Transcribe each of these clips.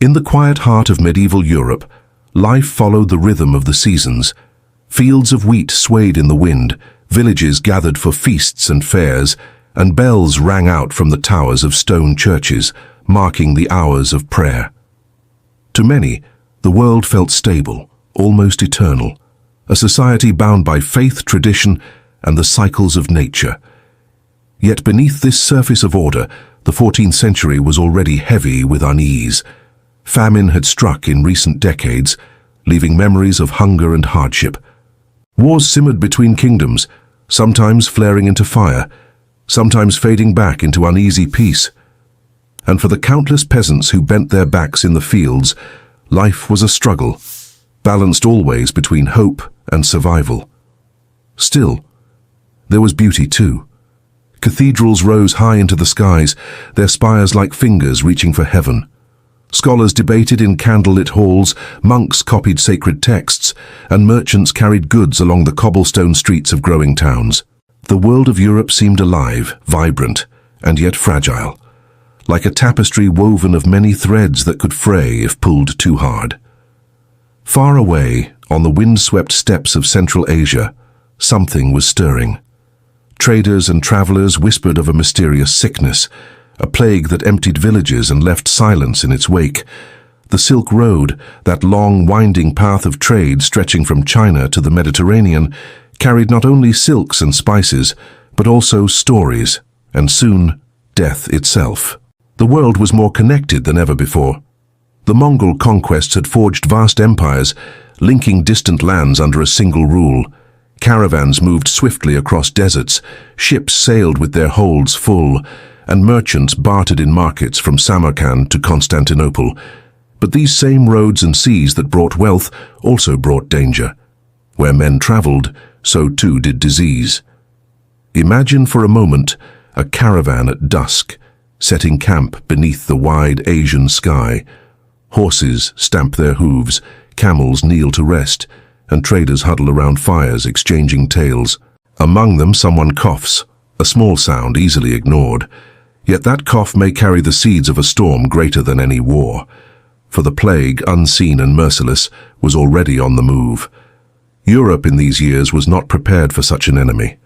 In the quiet heart of medieval Europe, life followed the rhythm of the seasons. Fields of wheat swayed in the wind, villages gathered for feasts and fairs, and bells rang out from the towers of stone churches, marking the hours of prayer. To many, the world felt stable, almost eternal, a society bound by faith, tradition, and the cycles of nature. Yet beneath this surface of order, the 14th century was already heavy with unease. Famine had struck in recent decades, leaving memories of hunger and hardship. Wars simmered between kingdoms, sometimes flaring into fire, sometimes fading back into uneasy peace. And for the countless peasants who bent their backs in the fields, life was a struggle, balanced always between hope and survival. Still, there was beauty too. Cathedrals rose high into the skies, their spires like fingers reaching for heaven. Scholars debated in candlelit halls, monks copied sacred texts, and merchants carried goods along the cobblestone streets of growing towns. The world of Europe seemed alive, vibrant, and yet fragile, like a tapestry woven of many threads that could fray if pulled too hard. Far away, on the wind-swept steppes of Central Asia, something was stirring. Traders and travelers whispered of a mysterious sickness, a plague that emptied villages and left silence in its wake. The Silk Road, that long, winding path of trade stretching from China to the Mediterranean, carried not only silks and spices, but also stories, and soon, death itself. The world was more connected than ever before. The Mongol conquests had forged vast empires, linking distant lands under a single rule. Caravans moved swiftly across deserts, ships sailed with their holds full, and merchants bartered in markets from Samarkand to Constantinople. But these same roads and seas that brought wealth also brought danger. Where men traveled, so too did disease. Imagine for a moment a caravan at dusk, setting camp beneath the wide Asian sky. Horses stamp their hooves, camels kneel to rest, and traders huddle around fires exchanging tales. Among them someone coughs, a small sound easily ignored. Yet that cough may carry the seeds of a storm greater than any war. For the plague, unseen and merciless, was already on the move. Europe in these years was not prepared for such an enemy.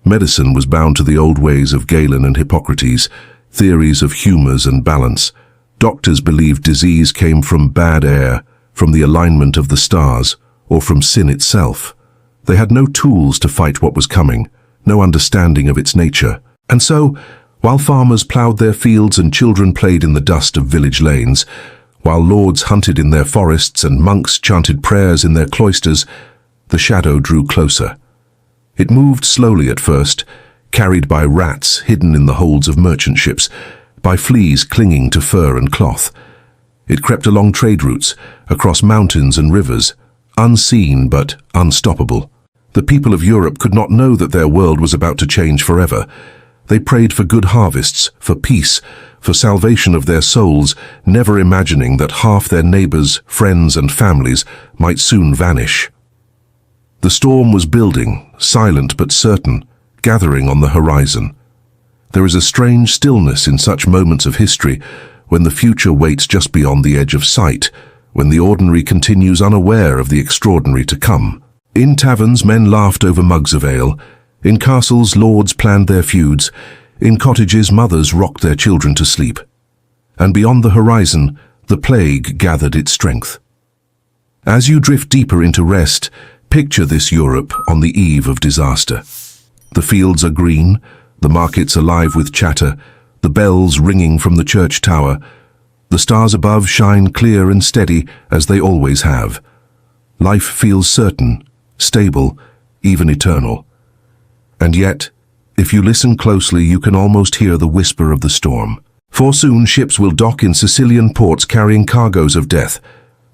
Medicine was bound to the old ways of Galen and Hippocrates, theories of humours and balance. Doctors believed disease came from bad air, from the alignment of the stars, or from sin itself. They had no tools to fight what was coming, no understanding of its nature. And so, while farmers ploughed their fields and children played in the dust of village lanes, while lords hunted in their forests and monks chanted prayers in their cloisters, the shadow drew closer. It moved slowly at first, carried by rats hidden in the holds of merchant ships, by fleas clinging to fur and cloth. It crept along trade routes, across mountains and rivers, unseen but unstoppable. The people of Europe could not know that their world was about to change forever. They prayed for good harvests, for peace, for salvation of their souls, never imagining that half their neighbors, friends, and families might soon vanish. The storm was building, silent but certain, gathering on the horizon. There is a strange stillness in such moments of history, when the future waits just beyond the edge of sight, when the ordinary continues unaware of the extraordinary to come. In taverns, men laughed over mugs of ale. In castles, lords planned their feuds. In cottages, mothers rocked their children to sleep. And beyond the horizon, the plague gathered its strength. As you drift deeper into rest, picture this Europe on the eve of disaster. The fields are green, the markets alive with chatter, the bells ringing from the church tower. The stars above shine clear and steady as they always have. Life feels certain, stable, even eternal. And yet, if you listen closely, you can almost hear the whisper of the storm. For soon ships will dock in Sicilian ports carrying cargoes of death.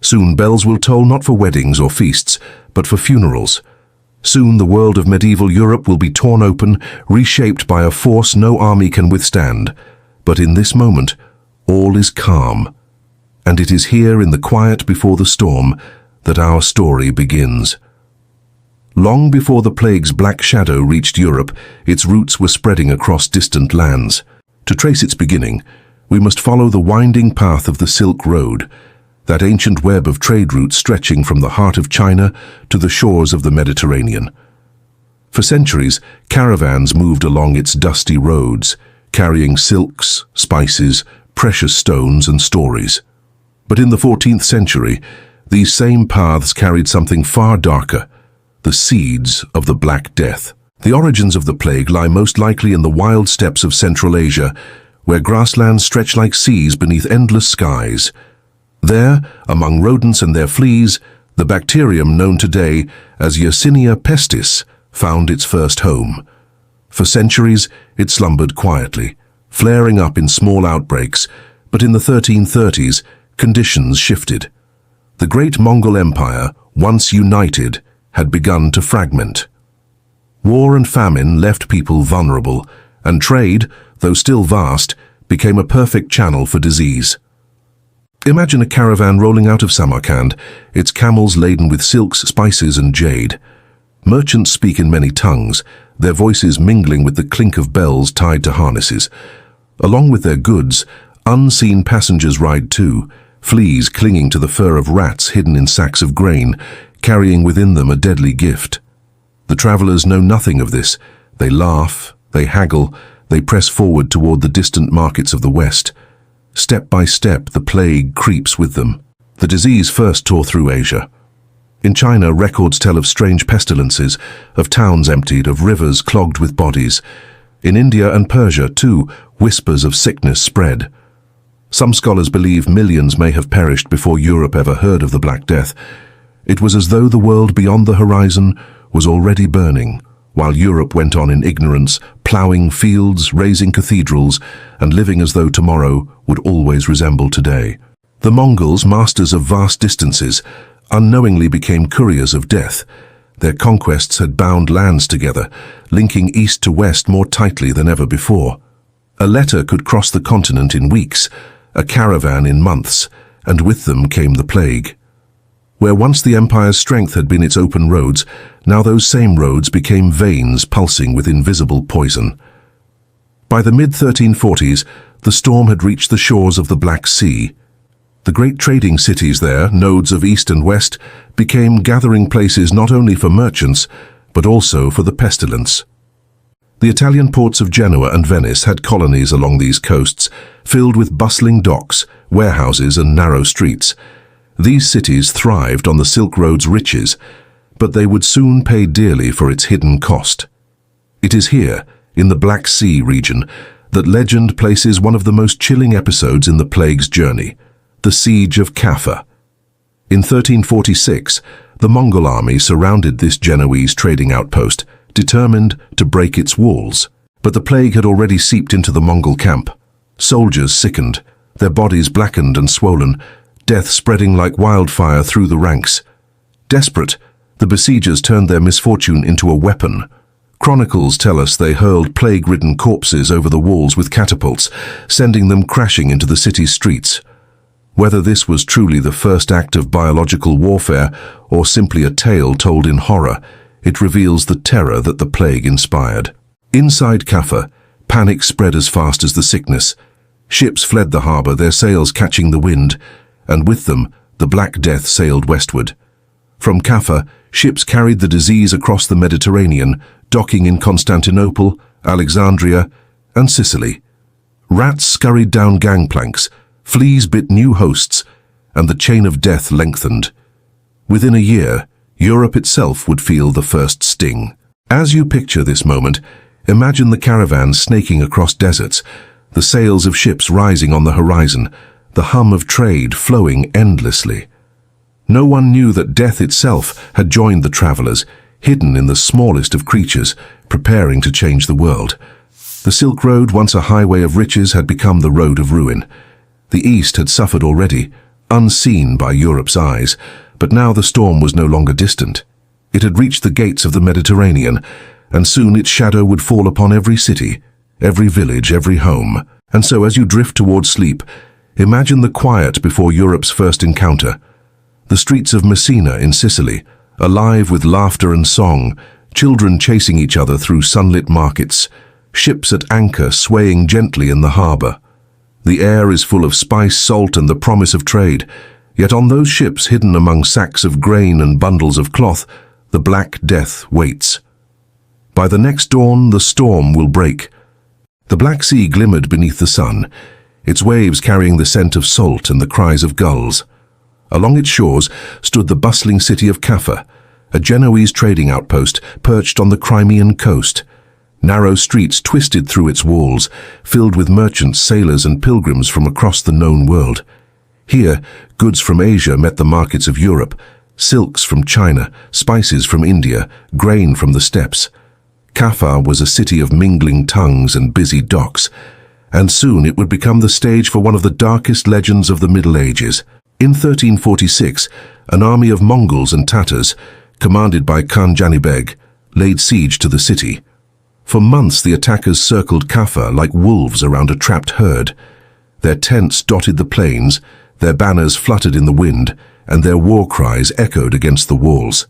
Soon bells will toll not for weddings or feasts, but for funerals. Soon the world of medieval Europe will be torn open, reshaped by a force no army can withstand. But in this moment, all is calm. And it is here in the quiet before the storm that our story begins. Long before the plague's black shadow reached Europe, its roots were spreading across distant lands. To trace its beginning, we must follow the winding path of the Silk Road, that ancient web of trade routes stretching from the heart of China to the shores of the Mediterranean. For centuries, caravans moved along its dusty roads, carrying silks, spices, precious stones and stories. But in the 14th century, these same paths carried something far darker, the seeds of the Black Death. The origins of the plague lie most likely in the wild steppes of Central Asia, where grasslands stretch like seas beneath endless skies. There, among rodents and their fleas, the bacterium known today as Yersinia pestis found its first home. For centuries, it slumbered quietly, flaring up in small outbreaks, but in the 1330s, conditions shifted. The great Mongol Empire, once united, had begun to fragment. War and famine left people vulnerable, and trade, though still vast, became a perfect channel for disease. Imagine a caravan rolling out of Samarkand, its camels laden with silks, spices and jade. Merchants speak in many tongues, their voices mingling with the clink of bells tied to harnesses. Along with their goods, unseen passengers ride too, fleas clinging to the fur of rats hidden in sacks of grain, carrying within them a deadly gift. The travelers know nothing of this. They laugh, they haggle, they press forward toward the distant markets of the West. Step by step, the plague creeps with them. The disease first tore through Asia. In China, records tell of strange pestilences, of towns emptied, of rivers clogged with bodies. In India and Persia, too, whispers of sickness spread. Some scholars believe millions may have perished before Europe ever heard of the Black Death. It was as though the world beyond the horizon was already burning, while Europe went on in ignorance, ploughing fields, raising cathedrals, and living as though tomorrow would always resemble today. The Mongols, masters of vast distances, unknowingly became couriers of death. Their conquests had bound lands together, linking east to west more tightly than ever before. A letter could cross the continent in weeks, a caravan in months, and with them came the plague. Where once the empire's strength had been its open roads, now those same roads became veins pulsing with invisible poison. By the mid-1340s, the storm had reached the shores of the Black Sea. The great trading cities there, nodes of east and west, became gathering places not only for merchants, but also for the pestilence. The Italian ports of Genoa and Venice had colonies along these coasts, filled with bustling docks, warehouses and narrow streets. These cities thrived on the Silk Road's riches, but they would soon pay dearly for its hidden cost. It is here, in the Black Sea region, that legend places one of the most chilling episodes in the plague's journey, the Siege of Kaffa. In 1346, the Mongol army surrounded this Genoese trading outpost, determined to break its walls. But the plague had already seeped into the Mongol camp. Soldiers sickened, their bodies blackened and swollen, death spreading like wildfire through the ranks. Desperate, the besiegers turned their misfortune into a weapon. Chronicles tell us they hurled plague-ridden corpses over the walls with catapults, sending them crashing into the city's streets. Whether this was truly the first act of biological warfare or simply a tale told in horror, it reveals the terror that the plague inspired. Inside Kaffa, panic spread as fast as the sickness. Ships fled the harbor, their sails catching the wind, and with them, the Black Death sailed westward. From Kaffa, ships carried the disease across the Mediterranean, docking in Constantinople, Alexandria, and Sicily. Rats scurried down gangplanks, fleas bit new hosts, and the chain of death lengthened. Within a year, Europe itself would feel the first sting. As you picture this moment, imagine the caravans snaking across deserts, the sails of ships rising on the horizon, the hum of trade flowing endlessly. No one knew that death itself had joined the travelers, hidden in the smallest of creatures, preparing to change the world. The Silk Road, once a highway of riches, had become the road of ruin. The East had suffered already, unseen by Europe's eyes, but now the storm was no longer distant. It had reached the gates of the Mediterranean, and soon its shadow would fall upon every city, every village, every home. And so as you drift towards sleep, imagine the quiet before Europe's first encounter. The streets of Messina in Sicily, alive with laughter and song, children chasing each other through sunlit markets, ships at anchor swaying gently in the harbor. The air is full of spice, salt, and the promise of trade, Yet on those ships hidden among sacks of grain and bundles of cloth, the Black Death waits. By the next dawn, the storm will break. The Black Sea glimmered beneath the sun, its waves carrying the scent of salt and the cries of gulls. Along its shores stood the bustling city of Kaffa, a Genoese trading outpost perched on the Crimean coast. Narrow streets twisted through its walls, filled with merchants, sailors, and pilgrims from across the known world. Here, goods from Asia met the markets of Europe, silks from China, spices from India, grain from the steppes. Kaffa was a city of mingling tongues and busy docks, and soon it would become the stage for one of the darkest legends of the Middle Ages. In 1346, an army of Mongols and Tatars, commanded by Khan Janibeg, laid siege to the city. For months the attackers circled Kaffa like wolves around a trapped herd. Their tents dotted the plains, their banners fluttered in the wind, and their war cries echoed against the walls.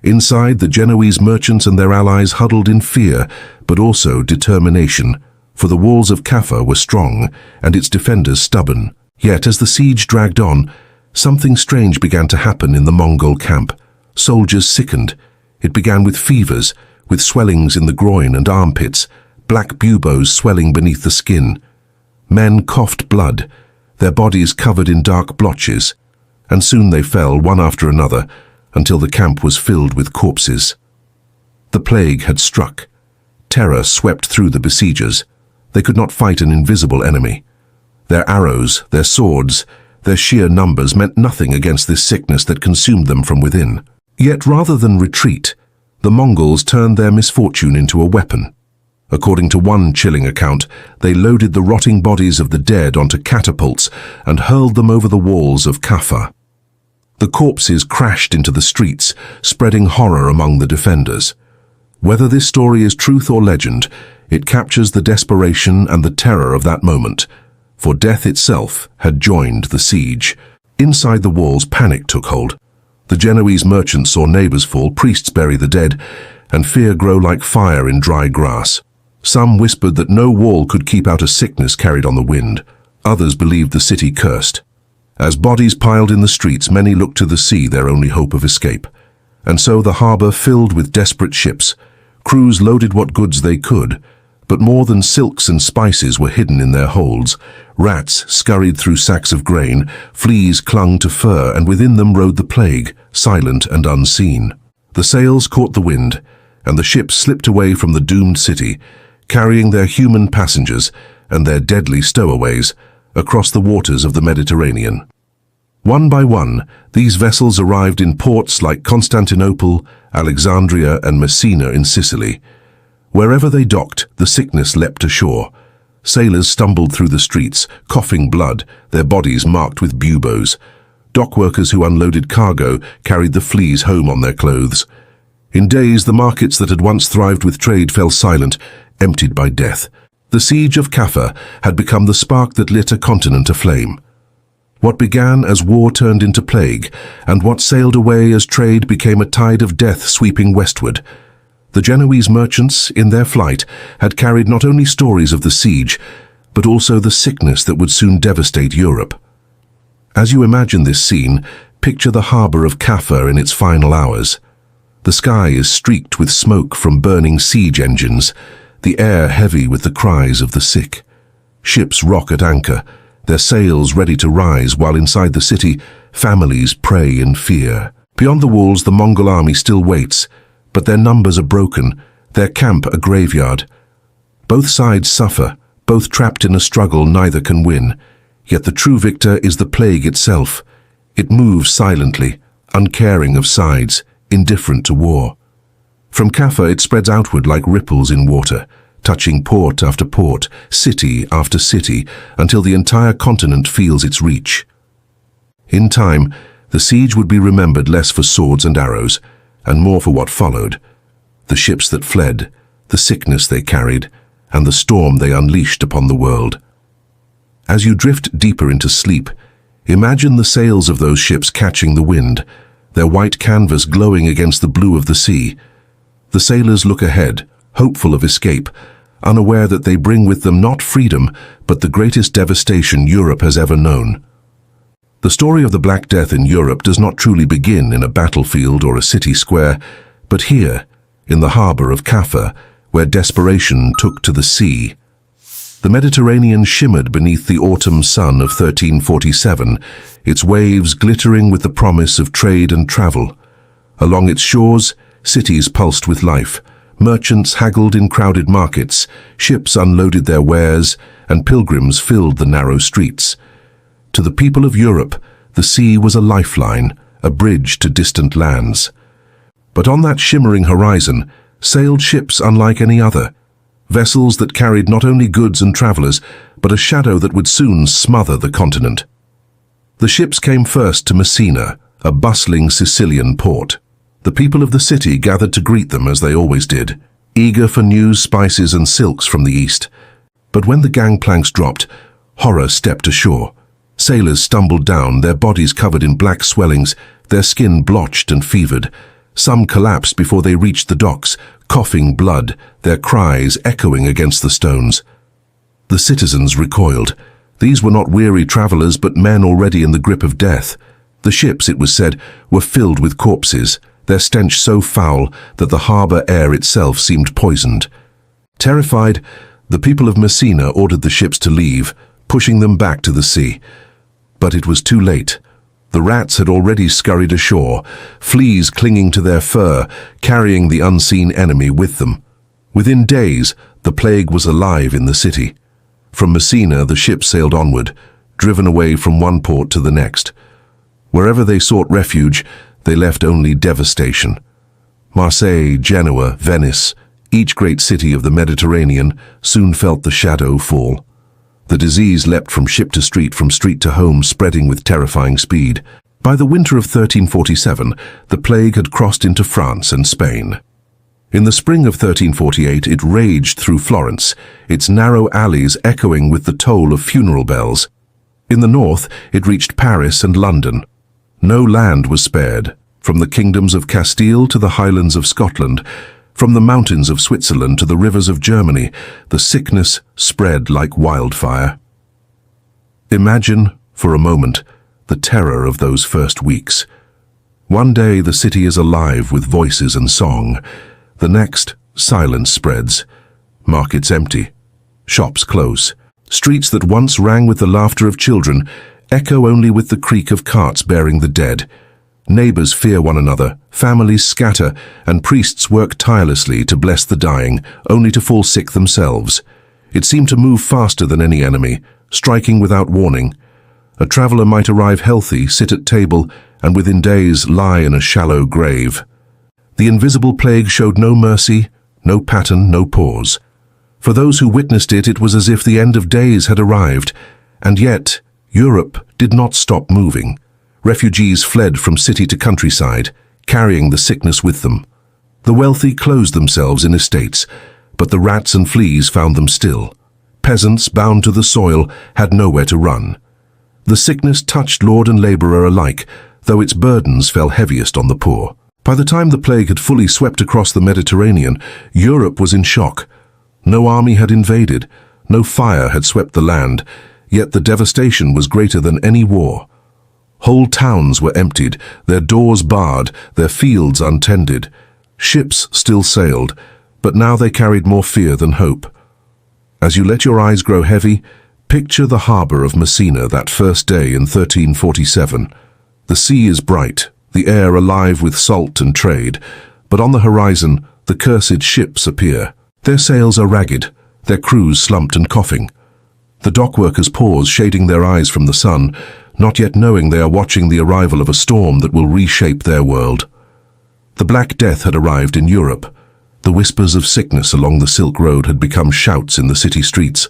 Inside, the Genoese merchants and their allies huddled in fear, but also determination, for the walls of Kaffa were strong and its defenders stubborn. Yet as the siege dragged on, something strange began to happen in the Mongol camp. Soldiers sickened. It began with fevers, with swellings in the groin and armpits, black buboes swelling beneath the skin. Men coughed blood, their bodies covered in dark blotches, and soon they fell one after another until the camp was filled with corpses. The plague had struck. Terror swept through the besiegers. They could not fight an invisible enemy. Their arrows, their swords, their sheer numbers meant nothing against this sickness that consumed them from within. Yet rather than retreat, the Mongols turned their misfortune into a weapon. According to one chilling account, they loaded the rotting bodies of the dead onto catapults and hurled them over the walls of Kaffa. The corpses crashed into the streets, spreading horror among the defenders. Whether this story is truth or legend, it captures the desperation and the terror of that moment, for death itself had joined the siege. Inside the walls, panic took hold. The Genoese merchants saw neighbors fall, priests bury the dead, and fear grow like fire in dry grass. Some whispered that no wall could keep out a sickness carried on the wind. Others believed the city cursed. As bodies piled in the streets, many looked to the sea, their only hope of escape. And so the harbor filled with desperate ships. Crews loaded what goods they could, but more than silks and spices were hidden in their holds. Rats scurried through sacks of grain, fleas clung to fur, and within them rode the plague, silent and unseen. The sails caught the wind, and the ships slipped away from the doomed city, carrying their human passengers and their deadly stowaways across the waters of the Mediterranean. One by one, these vessels arrived in ports like Constantinople, Alexandria, and Messina in Sicily. Wherever they docked, the sickness leapt ashore. Sailors stumbled through the streets, coughing blood, their bodies marked with buboes. Dockworkers who unloaded cargo carried the fleas home on their clothes. In days, the markets that had once thrived with trade fell silent, emptied by death. The siege of Kaffa had become the spark that lit a continent aflame. What began as war turned into plague, and what sailed away as trade became a tide of death sweeping westward. The Genoese merchants, in their flight, had carried not only stories of the siege, but also the sickness that would soon devastate Europe. As you imagine this scene, picture the harbor of Kaffa in its final hours. The sky is streaked with smoke from burning siege engines, the air heavy with the cries of the sick. Ships rock at anchor, their sails ready to rise, while inside the city, families pray in fear. Beyond the walls, the Mongol army still waits, but their numbers are broken, their camp a graveyard. Both sides suffer, both trapped in a struggle neither can win. Yet the true victor is the plague itself. It moves silently, uncaring of sides, indifferent to war. From Kaffa it spreads outward like ripples in water, touching port after port, city after city, until the entire continent feels its reach. In time, the siege would be remembered less for swords and arrows, and more for what followed. The ships that fled, the sickness they carried, and the storm they unleashed upon the world. As you drift deeper into sleep, imagine the sails of those ships catching the wind, their white canvas glowing against the blue of the sea. The sailors look ahead, hopeful of escape, unaware that they bring with them not freedom, but the greatest devastation Europe has ever known. The story of the Black Death in Europe does not truly begin in a battlefield or a city square, but here, in the harbour of Kaffa, where desperation took to the sea. The Mediterranean shimmered beneath the autumn sun of 1347, its waves glittering with the promise of trade and travel. Along its shores, cities pulsed with life. Merchants haggled in crowded markets, ships unloaded their wares, and pilgrims filled the narrow streets. To the people of Europe, the sea was a lifeline, a bridge to distant lands. But on that shimmering horizon sailed ships unlike any other, vessels that carried not only goods and travellers, but a shadow that would soon smother the continent. The ships came first to Messina, a bustling Sicilian port. The people of the city gathered to greet them as they always did, eager for news, spices and silks from the east. But when the gangplanks dropped, horror stepped ashore. Sailors stumbled down, their bodies covered in black swellings, their skin blotched and fevered. Some collapsed before they reached the docks, coughing blood, their cries echoing against the stones. The citizens recoiled. These were not weary travellers, but men already in the grip of death. The ships, it was said, were filled with corpses, their stench so foul that the harbour air itself seemed poisoned. Terrified, the people of Messina ordered the ships to leave, pushing them back to the sea. But it was too late. The rats had already scurried ashore, fleas clinging to their fur, carrying the unseen enemy with them. Within days, the plague was alive in the city. From Messina, the ships sailed onward, driven away from one port to the next. Wherever they sought refuge, they left only devastation. Marseille, Genoa, Venice, each great city of the Mediterranean, soon felt the shadow fall. The disease leapt from ship to from street to home, spreading with terrifying speed. By the winter of 1347, the plague had crossed into France and Spain. In the spring of 1348, it raged through Florence, its narrow alleys echoing with the toll of funeral bells. In the north, it reached Paris and London. No land was spared, from the kingdoms of Castile to the highlands of Scotland, from the mountains of Switzerland to the rivers of Germany. The sickness spread like wildfire. Imagine, for a moment, the terror of those first weeks. One day the city is alive with voices and song. The next, silence spreads. Markets empty. Shops close. Streets that once rang with the laughter of children echo only with the creak of carts bearing the dead. Neighbors fear one another, families scatter, and priests work tirelessly to bless the dying, only to fall sick themselves. It seemed to move faster than any enemy, striking without warning. A traveller might arrive healthy, sit at table, and within days lie in a shallow grave. The invisible plague showed no mercy, no pattern, no pause. For those who witnessed it, it was as if the end of days had arrived, and yet Europe did not stop moving. Refugees fled from city to countryside, carrying the sickness with them. The wealthy closed themselves in estates, but the rats and fleas found them still. Peasants, bound to the soil, had nowhere to run. The sickness touched lord and labourer alike, though its burdens fell heaviest on the poor. By the time the plague had fully swept across the Mediterranean, Europe was in shock. No army had invaded, no fire had swept the land, yet the devastation was greater than any war. Whole towns were emptied, their doors barred, their fields untended. Ships still sailed, but now they carried more fear than hope. As you let your eyes grow heavy, picture the harbour of Messina that first day in 1347. The sea is bright, the air alive with salt and trade, but on the horizon the cursed ships appear. Their sails are ragged, their crews slumped and coughing. The dockworkers pause, shading their eyes from the sun, not yet knowing they are watching the arrival of a storm that will reshape their world. The Black Death had arrived in Europe. The whispers of sickness along the Silk Road had become shouts in the city streets,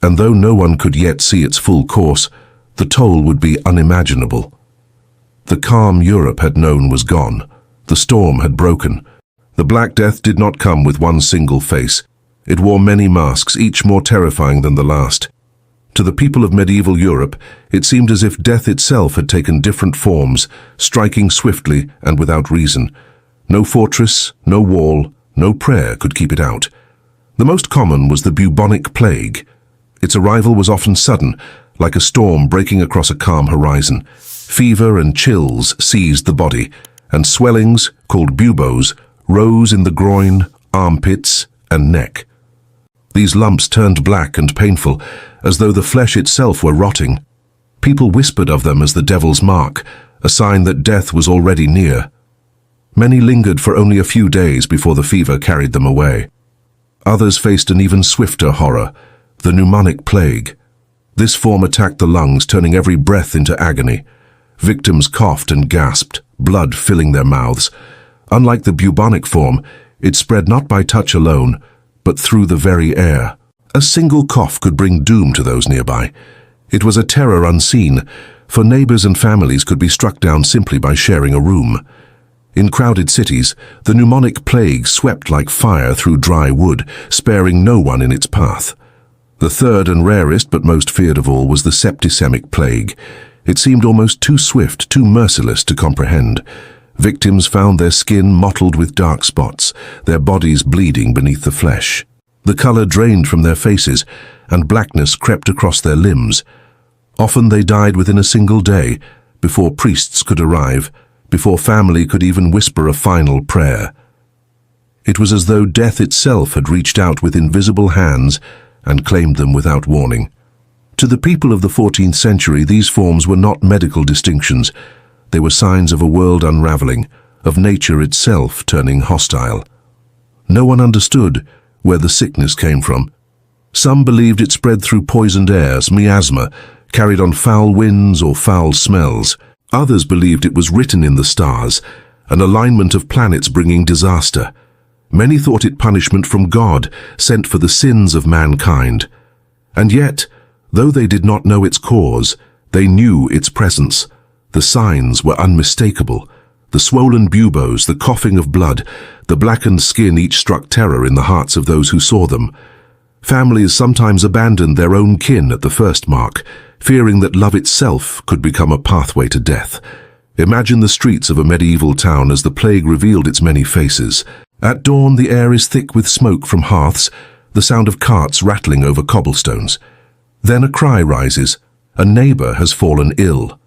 and though no one could yet see its full course, the toll would be unimaginable. The calm Europe had known was gone. The storm had broken. The Black Death did not come with one single face. It wore many masks, each more terrifying than the last. To the people of medieval Europe, it seemed as if death itself had taken different forms, striking swiftly and without reason. No fortress, no wall, no prayer could keep it out. The most common was the bubonic plague. Its arrival was often sudden, like a storm breaking across a calm horizon. Fever and chills seized the body, and swellings, called buboes, rose in the groin, armpits, and neck. These lumps turned black and painful, as though the flesh itself were rotting. People whispered of them as the devil's mark, a sign that death was already near. Many lingered for only a few days before the fever carried them away. Others faced an even swifter horror, the pneumonic plague. This form attacked the lungs, turning every breath into agony. Victims coughed and gasped, blood filling their mouths. Unlike the bubonic form, it spread not by touch alone, but through the very air. A single cough could bring doom to those nearby. It was a terror unseen, for neighbors and families could be struck down simply by sharing a room. In crowded cities, the pneumonic plague swept like fire through dry wood, sparing no one in its path. The third and rarest but most feared of all was the septicemic plague. It seemed almost too swift, too merciless to comprehend. Victims found their skin mottled with dark spots, their bodies bleeding beneath the flesh. The color drained from their faces, and blackness crept across their limbs. Often they died within a single day, before priests could arrive, before family could even whisper a final prayer. It was as though death itself had reached out with invisible hands and claimed them without warning. To the people of the 14th century, these forms were not medical distinctions. They were signs of a world unraveling, of nature itself turning hostile. No one understood where the sickness came from. Some believed it spread through poisoned airs, miasma, carried on foul winds or foul smells. Others believed it was written in the stars, an alignment of planets bringing disaster. Many thought it punishment from God, sent for the sins of mankind. And yet, though they did not know its cause, they knew its presence. The signs were unmistakable. The swollen buboes, the coughing of blood, the blackened skin each struck terror in the hearts of those who saw them. Families sometimes abandoned their own kin at the first mark, fearing that love itself could become a pathway to death. Imagine the streets of a medieval town as the plague revealed its many faces. At dawn, the air is thick with smoke from hearths, the sound of carts rattling over cobblestones. Then a cry rises. A neighbor has fallen ill.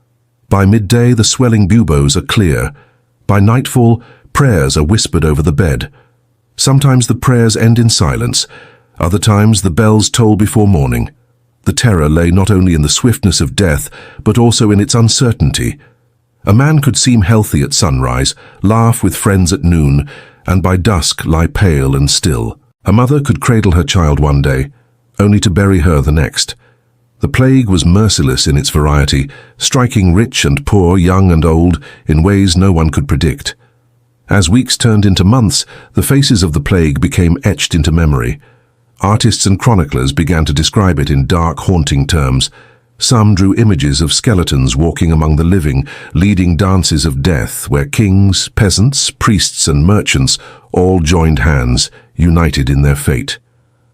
By midday, the swelling buboes are clear. By nightfall, prayers are whispered over the bed. Sometimes the prayers end in silence. Other times, the bells toll before morning. The terror lay not only in the swiftness of death, but also in its uncertainty. A man could seem healthy at sunrise, laugh with friends at noon, and by dusk lie pale and still. A mother could cradle her child one day, only to bury her the next. The plague was merciless in its variety, striking rich and poor, young and old, in ways no one could predict. As weeks turned into months, the faces of the plague became etched into memory. Artists and chroniclers began to describe it in dark, haunting terms. Some drew images of skeletons walking among the living, leading dances of death where kings, peasants, priests and merchants all joined hands, united in their fate.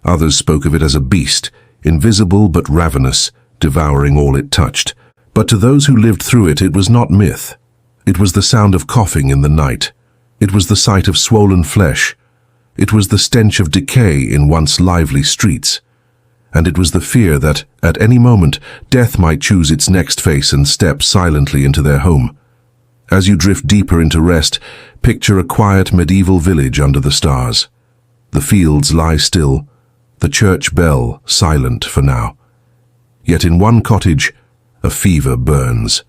Others spoke of it as a beast, invisible but ravenous, devouring all it touched. But to those who lived through it, it was not myth. It was the sound of coughing in the night. It was the sight of swollen flesh. It was the stench of decay in once lively streets. And it was the fear that, at any moment, death might choose its next face and step silently into their home. As you drift deeper into rest, picture a quiet medieval village under the stars. The fields lie still, the church bell silent for now. Yet in one cottage, a fever burns.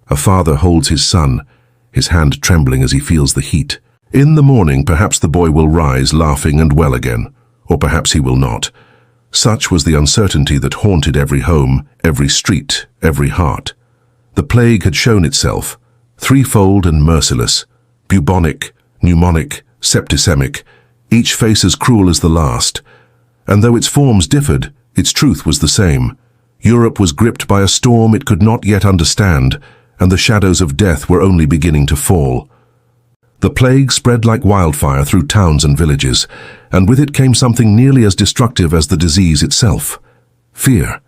A father holds his son, his hand trembling as he feels the heat. In the morning, perhaps the boy will rise laughing and well again, or perhaps he will not. Such was the uncertainty that haunted every home, every street, every heart. The plague had shown itself, threefold and merciless, bubonic, pneumonic, septicemic, each face as cruel as the last. And though its forms differed, its truth was the same. Europe was gripped by a storm it could not yet understand, and the shadows of death were only beginning to fall. The plague spread like wildfire through towns and villages, and with it came something nearly as destructive as the disease itself: fear.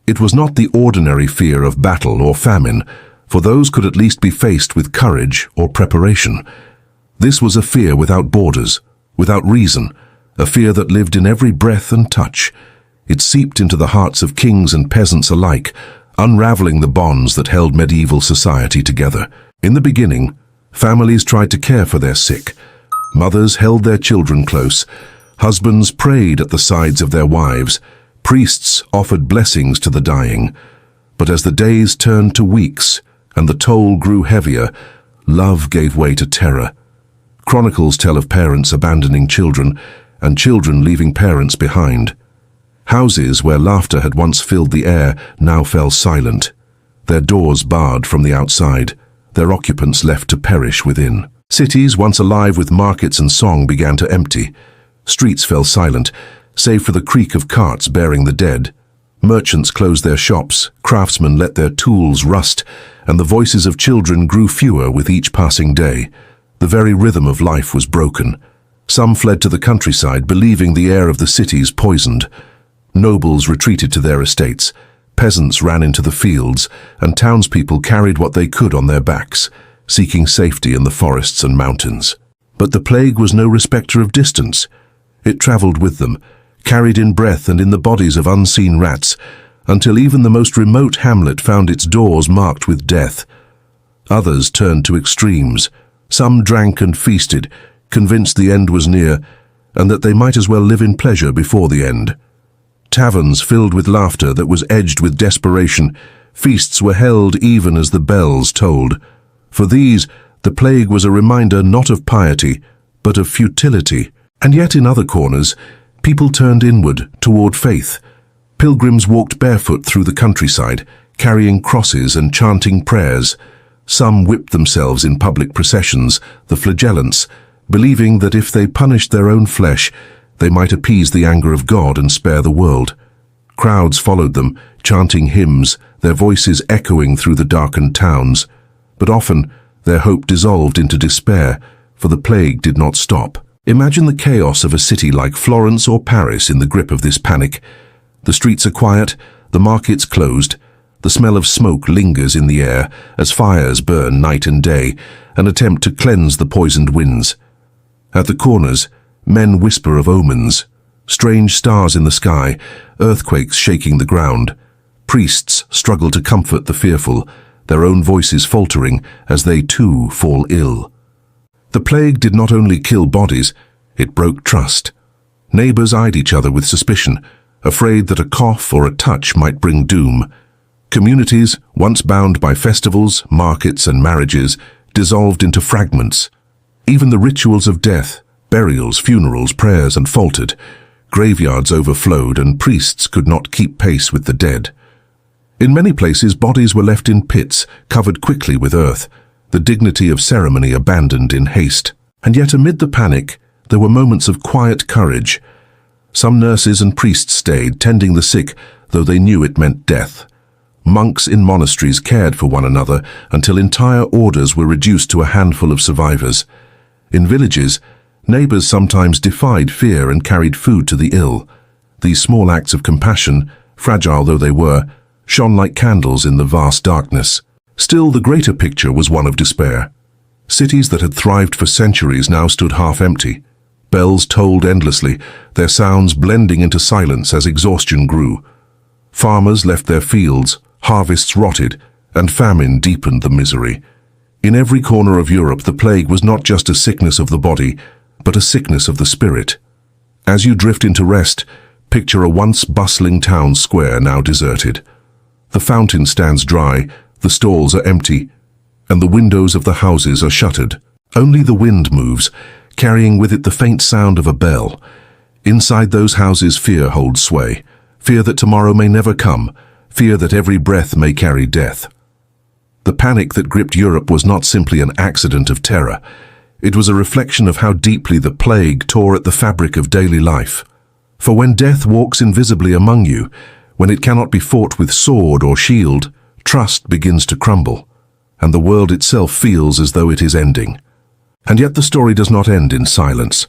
It was not the ordinary fear of battle or famine, for those could at least be faced with courage or preparation. This was a fear without borders, without reason, a fear that lived in every breath and touch. It seeped into the hearts of kings and peasants alike, unraveling the bonds that held medieval society together. In the beginning, families tried to care for their sick. Mothers held their children close. Husbands prayed at the sides of their wives. Priests offered blessings to the dying. But as the days turned to weeks and the toll grew heavier, love gave way to terror. Chronicles tell of parents abandoning children and children leaving parents behind. Houses where laughter had once filled the air now fell silent, their doors barred from the outside, their occupants left to perish within. Cities once alive with markets and song began to empty. Streets fell silent, save for the creak of carts bearing the dead. Merchants closed their shops, craftsmen let their tools rust, and the voices of children grew fewer with each passing day. The very rhythm of life was broken. Some fled to the countryside, believing the air of the cities poisoned. Nobles retreated to their estates, peasants ran into the fields, and townspeople carried what they could on their backs, seeking safety in the forests and mountains. But the plague was no respecter of distance. It traveled with them, carried in breath and in the bodies of unseen rats, until even the most remote hamlet found its doors marked with death. Others turned to extremes. Some drank and feasted, convinced the end was near, and that they might as well live in pleasure before the end. Taverns filled with laughter that was edged with desperation. Feasts were held even as the bells tolled. For these, the plague was a reminder not of piety, but of futility. And yet in other corners, people turned inward, toward faith. Pilgrims walked barefoot through the countryside, carrying crosses and chanting prayers. Some whipped themselves in public processions, the flagellants, believing that if they punished their own flesh, they might appease the anger of God and spare the world. Crowds followed them, chanting hymns, their voices echoing through the darkened towns. But often, their hope dissolved into despair, for the plague did not stop. Imagine the chaos of a city like Florence or Paris in the grip of this panic. The streets are quiet, the markets closed, the smell of smoke lingers in the air as fires burn night and day, and attempt to cleanse the poisoned winds. At the corners, men whisper of omens, strange stars in the sky, earthquakes shaking the ground. Priests struggle to comfort the fearful, their own voices faltering as they too fall ill. The plague did not only kill bodies, it broke trust. Neighbors eyed each other with suspicion, afraid that a cough or a touch might bring doom. Communities, once bound by festivals, markets, and marriages, dissolved into fragments. Even the rituals of death, burials, funerals, prayers, and faltered. Graveyards overflowed, and priests could not keep pace with the dead. In many places, bodies were left in pits, covered quickly with earth, the dignity of ceremony abandoned in haste. And yet amid the panic, there were moments of quiet courage. Some nurses and priests stayed, tending the sick, though they knew it meant death. Monks in monasteries cared for one another until entire orders were reduced to a handful of survivors. In villages, neighbors sometimes defied fear and carried food to the ill. These small acts of compassion, fragile though they were, shone like candles in the vast darkness. Still, the greater picture was one of despair. Cities that had thrived for centuries now stood half empty. Bells tolled endlessly, their sounds blending into silence as exhaustion grew. Farmers left their fields, harvests rotted, and famine deepened the misery. In every corner of Europe, the plague was not just a sickness of the body, but a sickness of the spirit. As you drift into rest, picture a once bustling town square now deserted. The fountain stands dry, the stalls are empty, and the windows of the houses are shuttered. Only the wind moves, carrying with it the faint sound of a bell. Inside those houses, fear holds sway. Fear that tomorrow may never come. Fear that every breath may carry death. The panic that gripped Europe was not simply an accident of terror. It was a reflection of how deeply the plague tore at the fabric of daily life. For when death walks invisibly among you, when it cannot be fought with sword or shield, trust begins to crumble, and the world itself feels as though it is ending. And yet the story does not end in silence.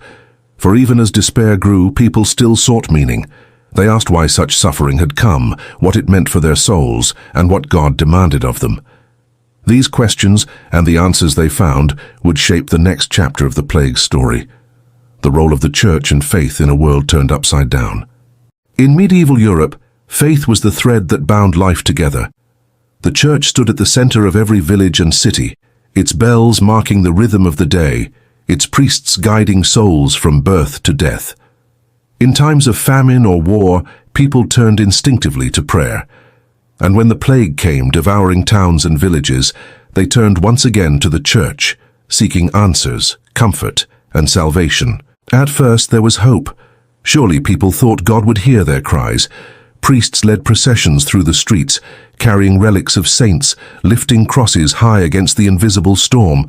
For even as despair grew, people still sought meaning. They asked why such suffering had come, what it meant for their souls, and what God demanded of them. These questions, and the answers they found, would shape the next chapter of the plague's story. The role of the church and faith in a world turned upside down. In medieval Europe, faith was the thread that bound life together. The church stood at the center of every village and city, its bells marking the rhythm of the day, its priests guiding souls from birth to death. In times of famine or war, people turned instinctively to prayer. And when the plague came, devouring towns and villages, they turned once again to the church, seeking answers, comfort, and salvation. At first there was hope. Surely people thought God would hear their cries. Priests led processions through the streets, carrying relics of saints, lifting crosses high against the invisible storm.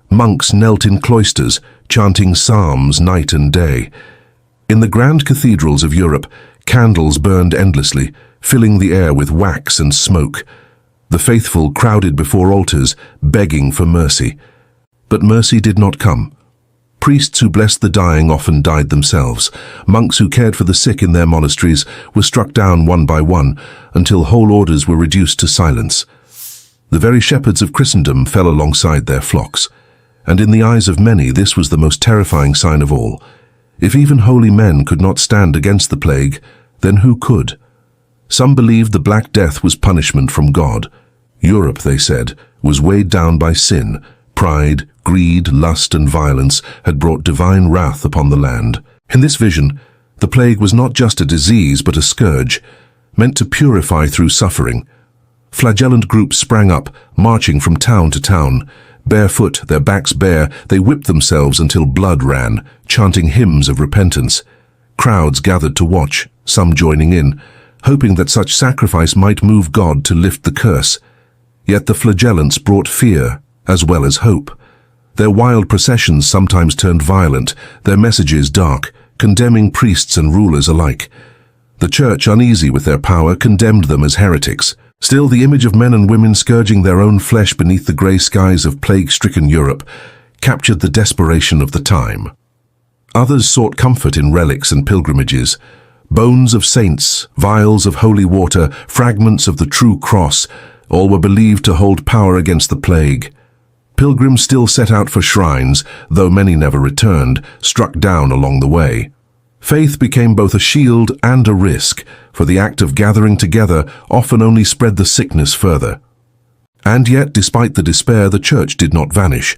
Monks knelt in cloisters, chanting psalms night and day. In the grand cathedrals of Europe, candles burned endlessly, filling the air with wax and smoke. The faithful crowded before altars, begging for mercy. But mercy did not come. Priests who blessed the dying often died themselves. Monks who cared for the sick in their monasteries were struck down one by one, until whole orders were reduced to silence. The very shepherds of Christendom fell alongside their flocks. And in the eyes of many, this was the most terrifying sign of all. If even holy men could not stand against the plague, then who could? Some believed the Black Death was punishment from God. Europe, they said, was weighed down by sin. Pride, greed, lust, and violence had brought divine wrath upon the land. In this vision, the plague was not just a disease but a scourge, meant to purify through suffering. Flagellant groups sprang up, marching from town to town. Barefoot, their backs bare, they whipped themselves until blood ran, chanting hymns of repentance. Crowds gathered to watch, some joining in, hoping that such sacrifice might move God to lift the curse. Yet the flagellants brought fear as well as hope. Their wild processions sometimes turned violent, their messages dark, condemning priests and rulers alike. The church, uneasy with their power, condemned them as heretics. Still, the image of men and women scourging their own flesh beneath the grey skies of plague-stricken Europe captured the desperation of the time. Others sought comfort in relics and pilgrimages. Bones of saints, vials of holy water, fragments of the true cross, all were believed to hold power against the plague. Pilgrims still set out for shrines, though many never returned, struck down along the way. Faith became both a shield and a risk, for the act of gathering together often only spread the sickness further. And yet, despite the despair, the church did not vanish.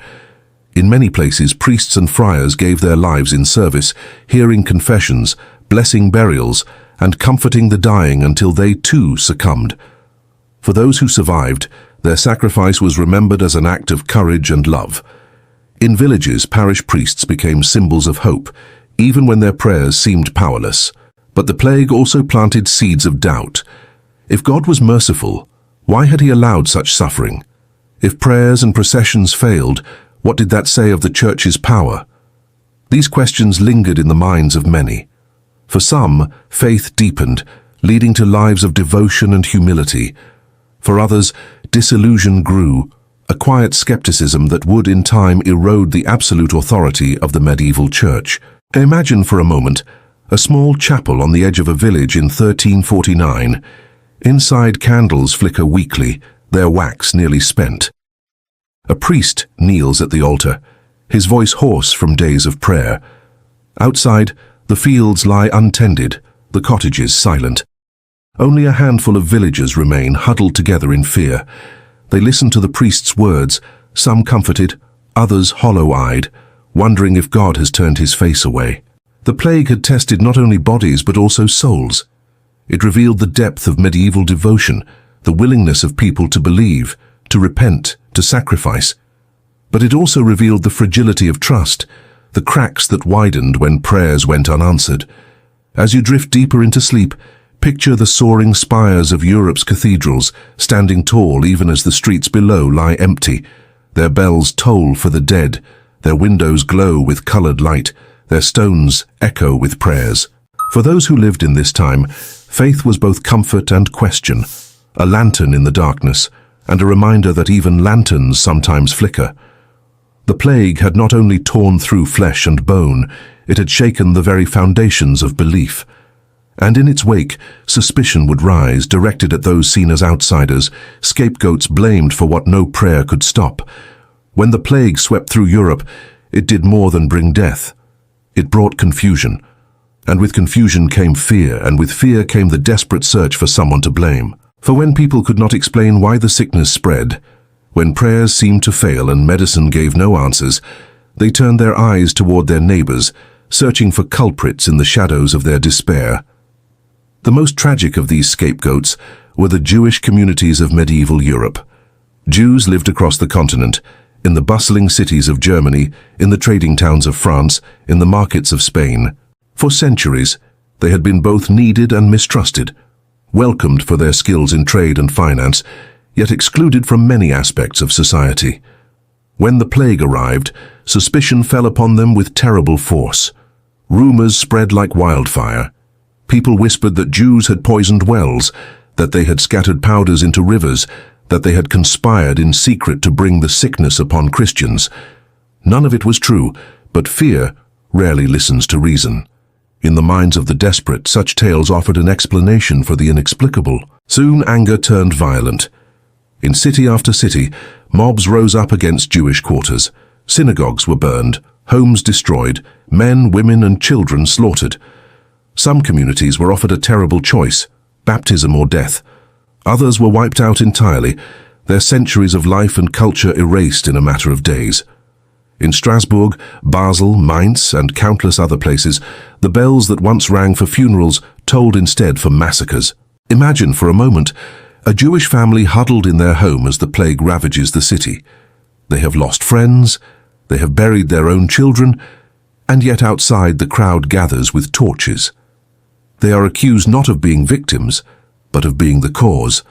In many places, priests and friars gave their lives in service, hearing confessions, blessing burials, and comforting the dying until they too succumbed. For those who survived, their sacrifice was remembered as an act of courage and love. In villages, parish priests became symbols of hope, even when their prayers seemed powerless. But the plague also planted seeds of doubt. If God was merciful, why had he allowed such suffering? If prayers and processions failed, what did that say of the church's power? These questions lingered in the minds of many. For some, faith deepened, leading to lives of devotion and humility. For others, disillusion grew, a quiet skepticism that would in time erode the absolute authority of the medieval church. Imagine for a moment a small chapel on the edge of a village in 1349. Inside, candles flicker weakly, their wax nearly spent. A priest kneels at the altar, his voice hoarse from days of prayer. Outside, the fields lie untended, the cottages silent. Only a handful of villagers remain, huddled together in fear. They listen to the priest's words, some comforted, others hollow-eyed, wondering if God has turned his face away. The plague had tested not only bodies but also souls. It revealed the depth of medieval devotion, the willingness of people to believe, to repent, to sacrifice. But it also revealed the fragility of trust, the cracks that widened when prayers went unanswered. As you drift deeper into sleep, picture the soaring spires of Europe's cathedrals, standing tall even as the streets below lie empty. Their bells toll for the dead, their windows glow with colored light, their stones echo with prayers. For those who lived in this time, faith was both comfort and question, a lantern in the darkness, and a reminder that even lanterns sometimes flicker. The plague had not only torn through flesh and bone, it had shaken the very foundations of belief. And in its wake, suspicion would rise, directed at those seen as outsiders, scapegoats blamed for what no prayer could stop. When the plague swept through Europe, it did more than bring death. It brought confusion. And with confusion came fear, and with fear came the desperate search for someone to blame. For when people could not explain why the sickness spread, when prayers seemed to fail and medicine gave no answers, they turned their eyes toward their neighbors, searching for culprits in the shadows of their despair. The most tragic of these scapegoats were the Jewish communities of medieval Europe. Jews lived across the continent, in the bustling cities of Germany, in the trading towns of France, in the markets of Spain. For centuries, they had been both needed and mistrusted, welcomed for their skills in trade and finance, yet excluded from many aspects of society. When the plague arrived, suspicion fell upon them with terrible force. Rumors spread like wildfire. People whispered that Jews had poisoned wells, that they had scattered powders into rivers, that they had conspired in secret to bring the sickness upon Christians. None of it was true, but fear rarely listens to reason. In the minds of the desperate, such tales offered an explanation for the inexplicable. Soon anger turned violent. In city after city, mobs rose up against Jewish quarters. Synagogues were burned, homes destroyed, men, women, and children slaughtered. Some communities were offered a terrible choice: baptism or death. Others were wiped out entirely, their centuries of life and culture erased in a matter of days. In Strasbourg, Basel, Mainz, and countless other places, the bells that once rang for funerals tolled instead for massacres. Imagine for a moment a Jewish family huddled in their home as the plague ravages the city. They have lost friends, they have buried their own children, and yet outside the crowd gathers with torches. They are accused not of being victims, but of being the cause.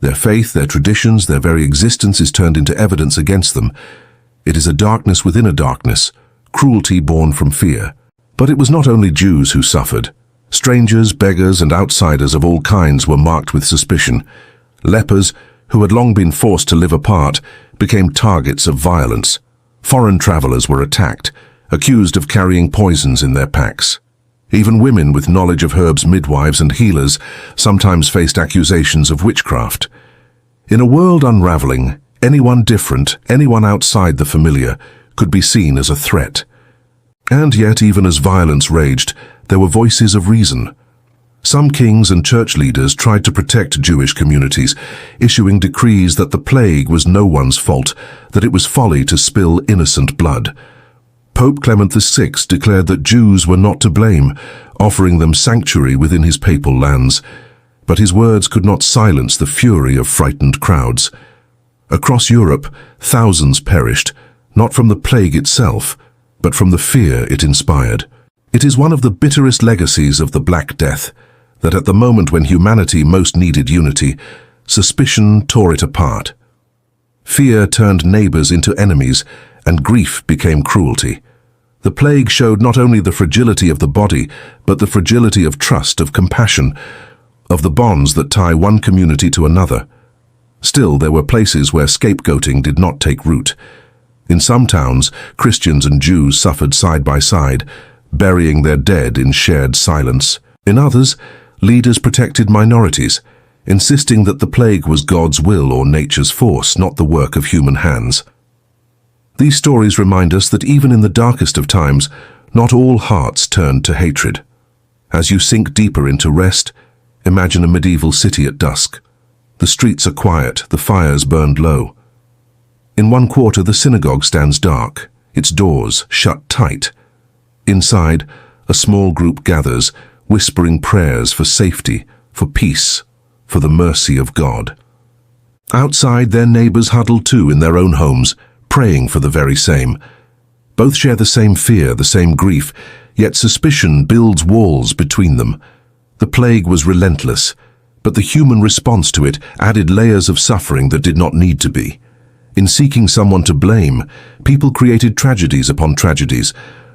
Their faith, their traditions, their very existence is turned into evidence against them. It is a darkness within a darkness, cruelty born from fear. But it was not only Jews who suffered. Strangers, beggars, and outsiders of all kinds were marked with suspicion. Lepers, who had long been forced to live apart, became targets of violence. Foreign travelers were attacked, accused of carrying poisons in their packs. Even women with knowledge of herbs, midwives, and healers sometimes faced accusations of witchcraft. In a world unraveling, anyone different, anyone outside the familiar, could be seen as a threat. And yet, even as violence raged, there were voices of reason. Some kings and church leaders tried to protect Jewish communities, issuing decrees that the plague was no one's fault, that it was folly to spill innocent blood. Pope Clement VI declared that Jews were not to blame, offering them sanctuary within his papal lands. But his words could not silence the fury of frightened crowds. Across Europe, thousands perished, not from the plague itself, but from the fear it inspired. It is one of the bitterest legacies of the Black Death, that at the moment when humanity most needed unity, suspicion tore it apart. Fear turned neighbors into enemies, and grief became cruelty. The plague showed not only the fragility of the body, but the fragility of trust, of compassion, of the bonds that tie one community to another. Still, there were places where scapegoating did not take root. In some towns, Christians and Jews suffered side by side, burying their dead in shared silence. In others, leaders protected minorities, insisting that the plague was God's will or nature's force, not the work of human hands. These stories remind us that even in the darkest of times, not all hearts turned to hatred. As you sink deeper into rest, imagine a medieval city at dusk. The streets are quiet, the fires burned low. In one quarter, the synagogue stands dark, its doors shut tight. Inside, a small group gathers, whispering prayers for safety, for peace, for the mercy of God. Outside, their neighbors huddle too in their own homes, praying for the very same. Both share the same fear, the same grief, yet suspicion builds walls between them. The plague was relentless, but the human response to it added layers of suffering that did not need to be. In seeking someone to blame, people created tragedies upon tragedies,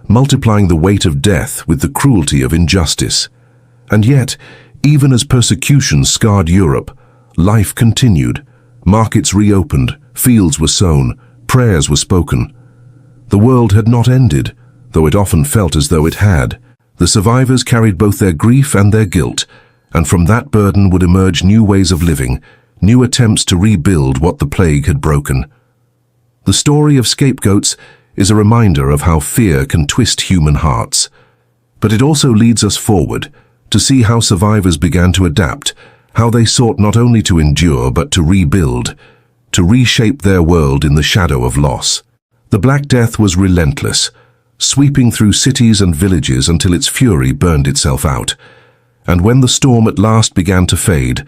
multiplying the weight of death with the cruelty of injustice. And yet, even as persecution scarred Europe, life continued. Markets reopened, fields were sown, prayers were spoken. The world had not ended, though it often felt as though it had. The survivors carried both their grief and their guilt, and from that burden would emerge new ways of living, new attempts to rebuild what the plague had broken. The story of scapegoats is a reminder of how fear can twist human hearts. But it also leads us forward to see how survivors began to adapt, how they sought not only to endure but to rebuild, to reshape their world in the shadow of loss. The Black Death was relentless, sweeping through cities and villages until its fury burned itself out. And when the storm at last began to fade,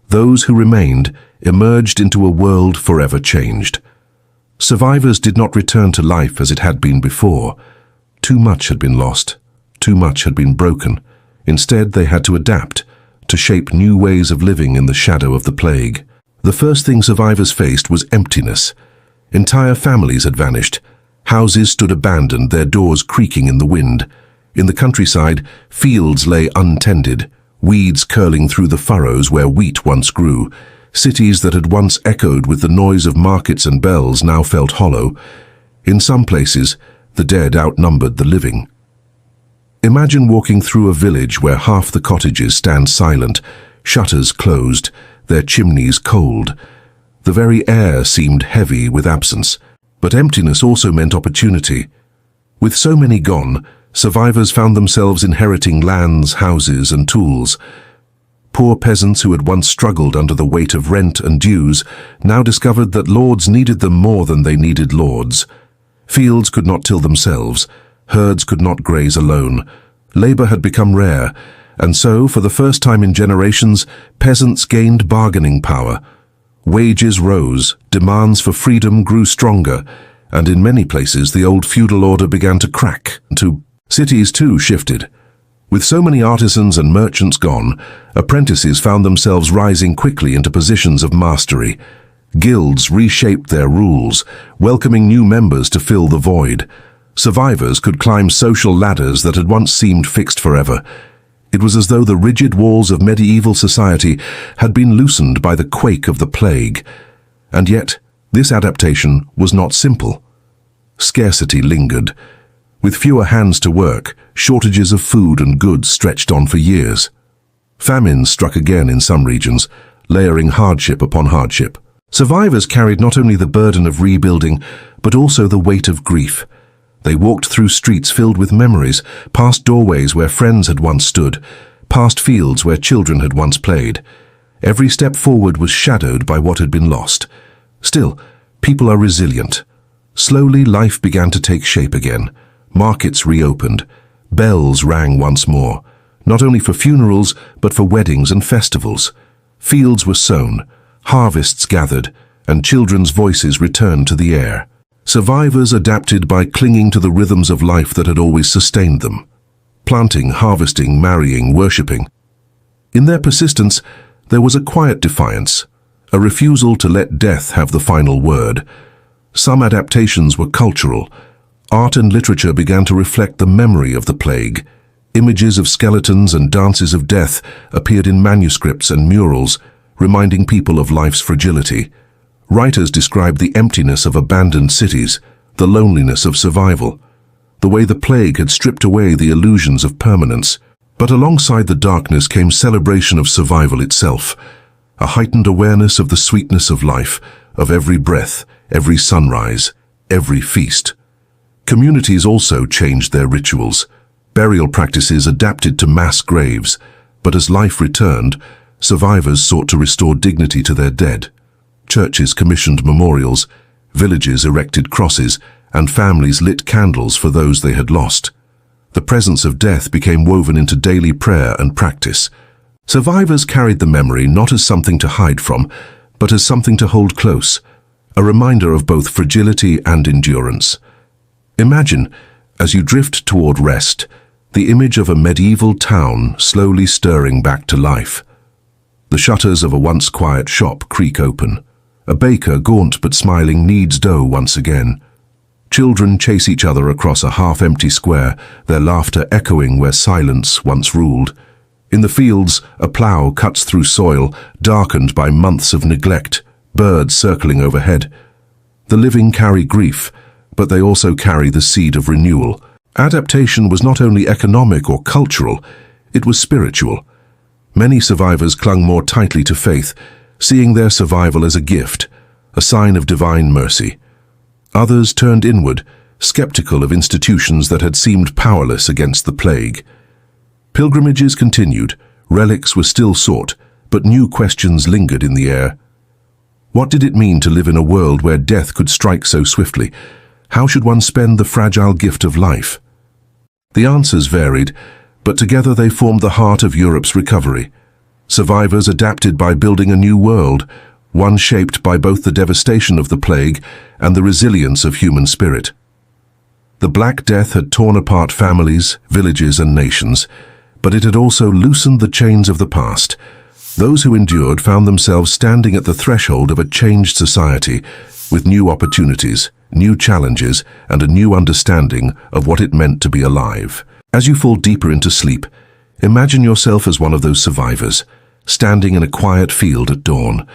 those who remained emerged into a world forever changed. Survivors did not return to life as it had been before. Too much had been lost. Too much had been broken. Instead, they had to adapt, to shape new ways of living in the shadow of the plague. The first thing survivors faced was emptiness. Entire families had vanished. Houses stood abandoned, their doors creaking in the wind. In the countryside, fields lay untended, weeds curling through the furrows where wheat once grew. Cities that had once echoed with the noise of markets and bells now felt hollow. In some places, the dead outnumbered the living. Imagine walking through a village where half the cottages stand silent, shutters closed, their chimneys cold. The very air seemed heavy with absence. But emptiness also meant opportunity. With so many gone, survivors found themselves inheriting lands, houses, and tools. Poor peasants who had once struggled under the weight of rent and dues now discovered that lords needed them more than they needed lords. Fields could not till themselves. Herds could not graze alone. Labor had become rare, and so, for the first time in generations, peasants gained bargaining power. Wages rose, demands for freedom grew stronger, and in many places the old feudal order began to crack. Cities too shifted. With so many artisans and merchants gone, apprentices found themselves rising quickly into positions of mastery. Guilds reshaped their rules, welcoming new members to fill the void. Survivors could climb social ladders that had once seemed fixed forever. It was as though the rigid walls of medieval society had been loosened by the quake of the plague. And yet, this adaptation was not simple. Scarcity lingered. With fewer hands to work, shortages of food and goods stretched on for years. Famine struck again in some regions, layering hardship upon hardship. Survivors carried not only the burden of rebuilding, but also the weight of grief. They walked through streets filled with memories, past doorways where friends had once stood, past fields where children had once played. Every step forward was shadowed by what had been lost. Still, people are resilient. Slowly, life began to take shape again. Markets reopened. Bells rang once more, not only for funerals, but for weddings and festivals. Fields were sown, harvests gathered, and children's voices returned to the air. Survivors adapted by clinging to the rhythms of life that had always sustained them. Planting, harvesting, marrying, worshipping. In their persistence, there was a quiet defiance, a refusal to let death have the final word. Some adaptations were cultural. Art and literature began to reflect the memory of the plague. Images of skeletons and dances of death appeared in manuscripts and murals, reminding people of life's fragility. Writers described the emptiness of abandoned cities, the loneliness of survival, the way the plague had stripped away the illusions of permanence. But alongside the darkness came celebration of survival itself, a heightened awareness of the sweetness of life, of every breath, every sunrise, every feast. Communities also changed their rituals. Burial practices adapted to mass graves, but as life returned, survivors sought to restore dignity to their dead. Churches commissioned memorials, villages erected crosses, and families lit candles for those they had lost. The presence of death became woven into daily prayer and practice. Survivors carried the memory not as something to hide from, but as something to hold close, a reminder of both fragility and endurance. Imagine, as you drift toward rest, the image of a medieval town slowly stirring back to life. The shutters of a once quiet shop creak open. A baker, gaunt but smiling, kneads dough once again. Children chase each other across a half-empty square, their laughter echoing where silence once ruled. In the fields, a plough cuts through soil, darkened by months of neglect, birds circling overhead. The living carry grief, but they also carry the seed of renewal. Adaptation was not only economic or cultural, it was spiritual. Many survivors clung more tightly to faith, seeing their survival as a gift, a sign of divine mercy. Others turned inward, skeptical of institutions that had seemed powerless against the plague. Pilgrimages continued, relics were still sought, but new questions lingered in the air. What did it mean to live in a world where death could strike so swiftly? How should one spend the fragile gift of life? The answers varied, but together they formed the heart of Europe's recovery. Survivors adapted by building a new world, one shaped by both the devastation of the plague and the resilience of human spirit. The Black Death had torn apart families, villages, and nations, but it had also loosened the chains of the past. Those who endured found themselves standing at the threshold of a changed society, with new opportunities, new challenges, and a new understanding of what it meant to be alive. As you fall deeper into sleep, imagine yourself as one of those survivors, standing in a quiet field at dawn.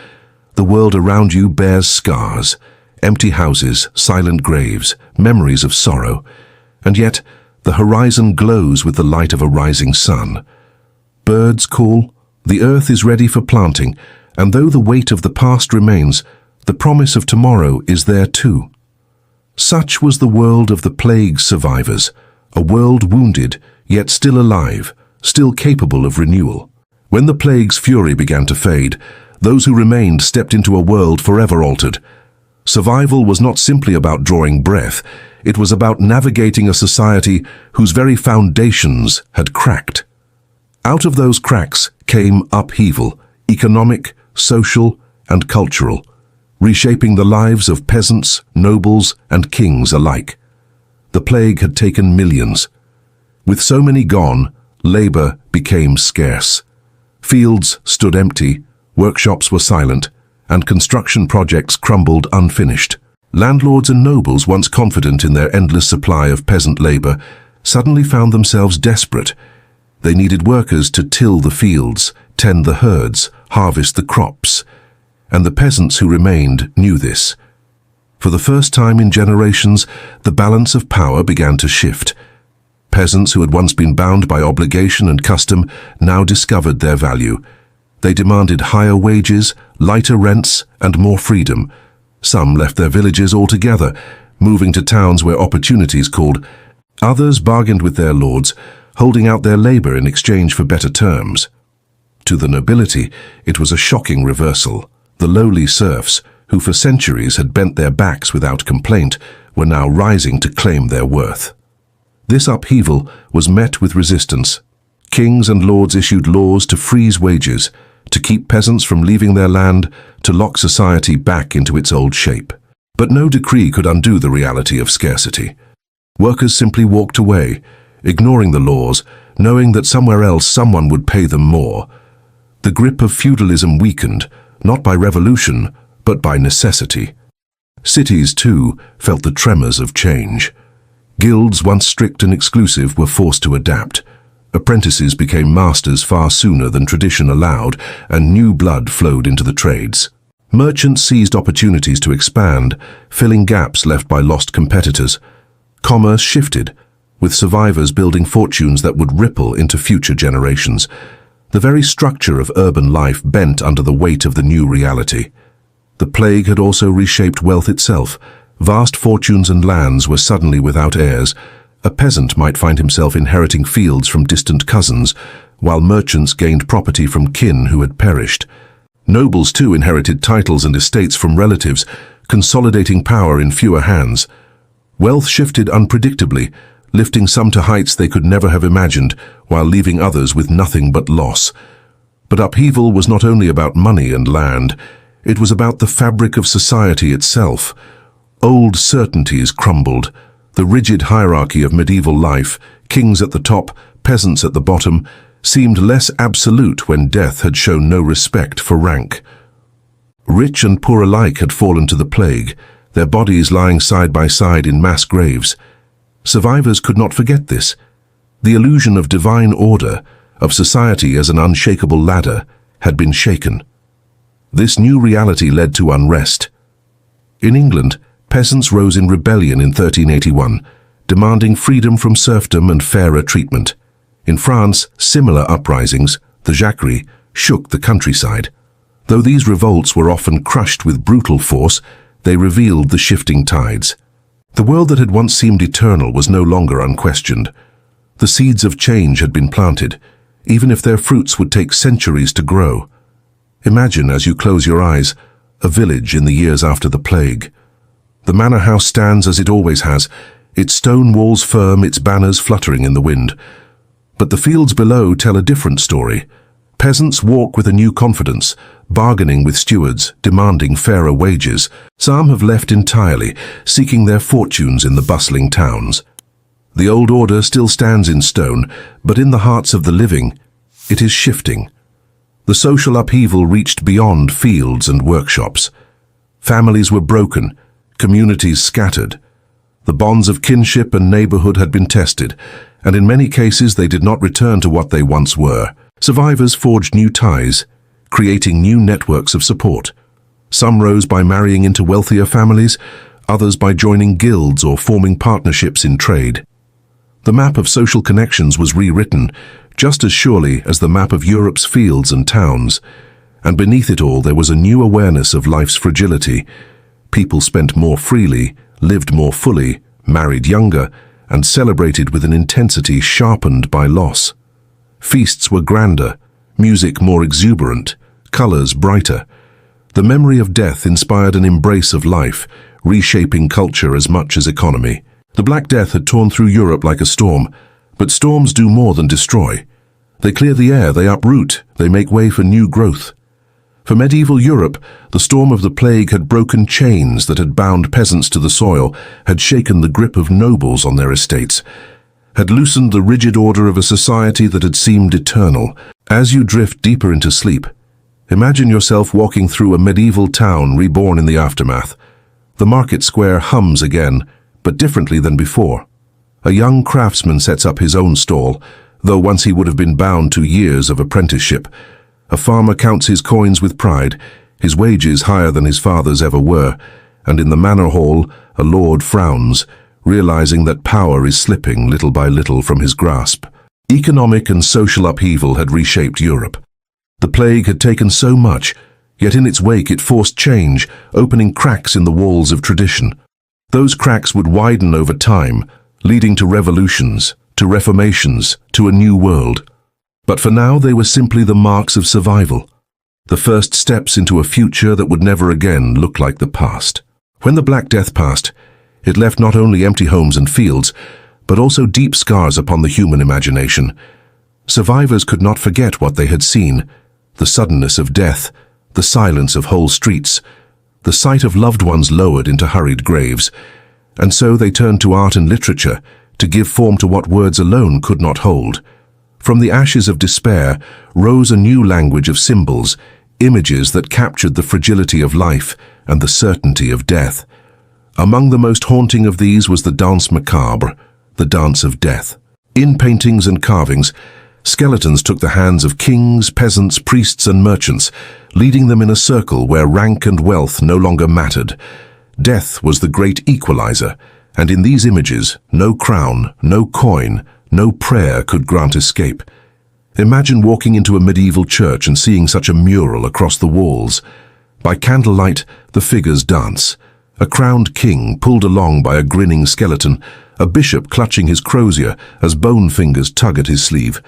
The world around you bears scars, empty houses, silent graves, memories of sorrow, and yet the horizon glows with the light of a rising sun. Birds call, the earth is ready for planting, and though the weight of the past remains, the promise of tomorrow is there too. Such was the world of the plague's survivors, a world wounded, yet still alive, still capable of renewal. When the plague's fury began to fade, those who remained stepped into a world forever altered. Survival was not simply about drawing breath, it was about navigating a society whose very foundations had cracked. Out of those cracks came upheaval, economic, social, and cultural, reshaping the lives of peasants, nobles, and kings alike. The plague had taken millions. With so many gone, labor became scarce. Fields stood empty, workshops were silent, and construction projects crumbled unfinished. Landlords and nobles, once confident in their endless supply of peasant labor, suddenly found themselves desperate. They needed workers to till the fields, tend the herds, harvest the crops. And the peasants who remained knew this. For the first time in generations, the balance of power began to shift. Peasants who had once been bound by obligation and custom now discovered their value. They demanded higher wages, lighter rents, and more freedom. Some left their villages altogether, moving to towns where opportunities called. Others bargained with their lords, holding out their labor in exchange for better terms. To the nobility, it was a shocking reversal. The lowly serfs, who for centuries had bent their backs without complaint, were now rising to claim their worth. This upheaval was met with resistance. Kings and lords issued laws to freeze wages, to keep peasants from leaving their land, to lock society back into its old shape. But no decree could undo the reality of scarcity. Workers simply walked away, ignoring the laws, knowing that somewhere else someone would pay them more. The grip of feudalism weakened, not by revolution, but by necessity. Cities, too, felt the tremors of change. Guilds, once strict and exclusive, were forced to adapt. Apprentices became masters far sooner than tradition allowed, and new blood flowed into the trades. Merchants seized opportunities to expand, filling gaps left by lost competitors. Commerce shifted, with survivors building fortunes that would ripple into future generations. The very structure of urban life bent under the weight of the new reality. The plague had also reshaped wealth itself. Vast fortunes and lands were suddenly without heirs. A peasant might find himself inheriting fields from distant cousins, while merchants gained property from kin who had perished. Nobles too inherited titles and estates from relatives, consolidating power in fewer hands. Wealth shifted unpredictably, lifting some to heights they could never have imagined, while leaving others with nothing but loss. But upheaval was not only about money and land, it was about the fabric of society itself. Old certainties crumbled. The rigid hierarchy of medieval life, kings at the top, peasants at the bottom, seemed less absolute when death had shown no respect for rank. Rich and poor alike had fallen to the plague, their bodies lying side by side in mass graves. Survivors could not forget this. The illusion of divine order, of society as an unshakable ladder, had been shaken. This new reality led to unrest. In England, peasants rose in rebellion in 1381, demanding freedom from serfdom and fairer treatment. In France, similar uprisings, the Jacquerie, shook the countryside. Though these revolts were often crushed with brutal force, they revealed the shifting tides. The world that had once seemed eternal was no longer unquestioned. The seeds of change had been planted, even if their fruits would take centuries to grow. Imagine, as you close your eyes, a village in the years after the plague. The manor house stands as it always has, its stone walls firm, its banners fluttering in the wind. But the fields below tell a different story. Peasants walk with a new confidence, bargaining with stewards, demanding fairer wages. Some have left entirely, seeking their fortunes in the bustling towns. The old order still stands in stone, but in the hearts of the living, it is shifting. The social upheaval reached beyond fields and workshops. Families were broken, communities scattered. The bonds of kinship and neighborhood had been tested, and in many cases they did not return to what they once were. Survivors forged new ties, creating new networks of support. Some rose by marrying into wealthier families, others by joining guilds or forming partnerships in trade. The map of social connections was rewritten, just as surely as the map of Europe's fields and towns, and beneath it all there was a new awareness of life's fragility. People spent more freely, lived more fully, married younger, and celebrated with an intensity sharpened by loss. Feasts were grander, music more exuberant, colors brighter. The memory of death inspired an embrace of life, reshaping culture as much as economy. The Black Death had torn through Europe like a storm, but storms do more than destroy. They clear the air, they uproot, they make way for new growth. For medieval Europe, the storm of the plague had broken chains that had bound peasants to the soil, had shaken the grip of nobles on their estates, had loosened the rigid order of a society that had seemed eternal. As you drift deeper into sleep, imagine yourself walking through a medieval town reborn in the aftermath. The market square hums again, but differently than before. A young craftsman sets up his own stall, though once he would have been bound to years of apprenticeship. A farmer counts his coins with pride, his wages higher than his father's ever were, and in the manor hall a lord frowns, realizing that power is slipping little by little from his grasp. Economic and social upheaval had reshaped Europe. The plague had taken so much, yet in its wake it forced change, opening cracks in the walls of tradition. Those cracks would widen over time, leading to revolutions, to reformations, to a new world. But for now they were simply the marks of survival, the first steps into a future that would never again look like the past. When the Black Death passed, it left not only empty homes and fields, but also deep scars upon the human imagination. Survivors could not forget what they had seen: the suddenness of death, the silence of whole streets, the sight of loved ones lowered into hurried graves. And so they turned to art and literature to give form to what words alone could not hold. From the ashes of despair rose a new language of symbols, images that captured the fragility of life and the certainty of death. Among the most haunting of these was the danse macabre, the dance of death. In paintings and carvings, skeletons took the hands of kings, peasants, priests and merchants, leading them in a circle where rank and wealth no longer mattered. Death was the great equalizer, and in these images, no crown, no coin, no prayer could grant escape. Imagine walking into a medieval church and seeing such a mural across the walls. By candlelight, the figures dance. A crowned king pulled along by a grinning skeleton, a bishop clutching his crozier as bone fingers tug at his sleeve,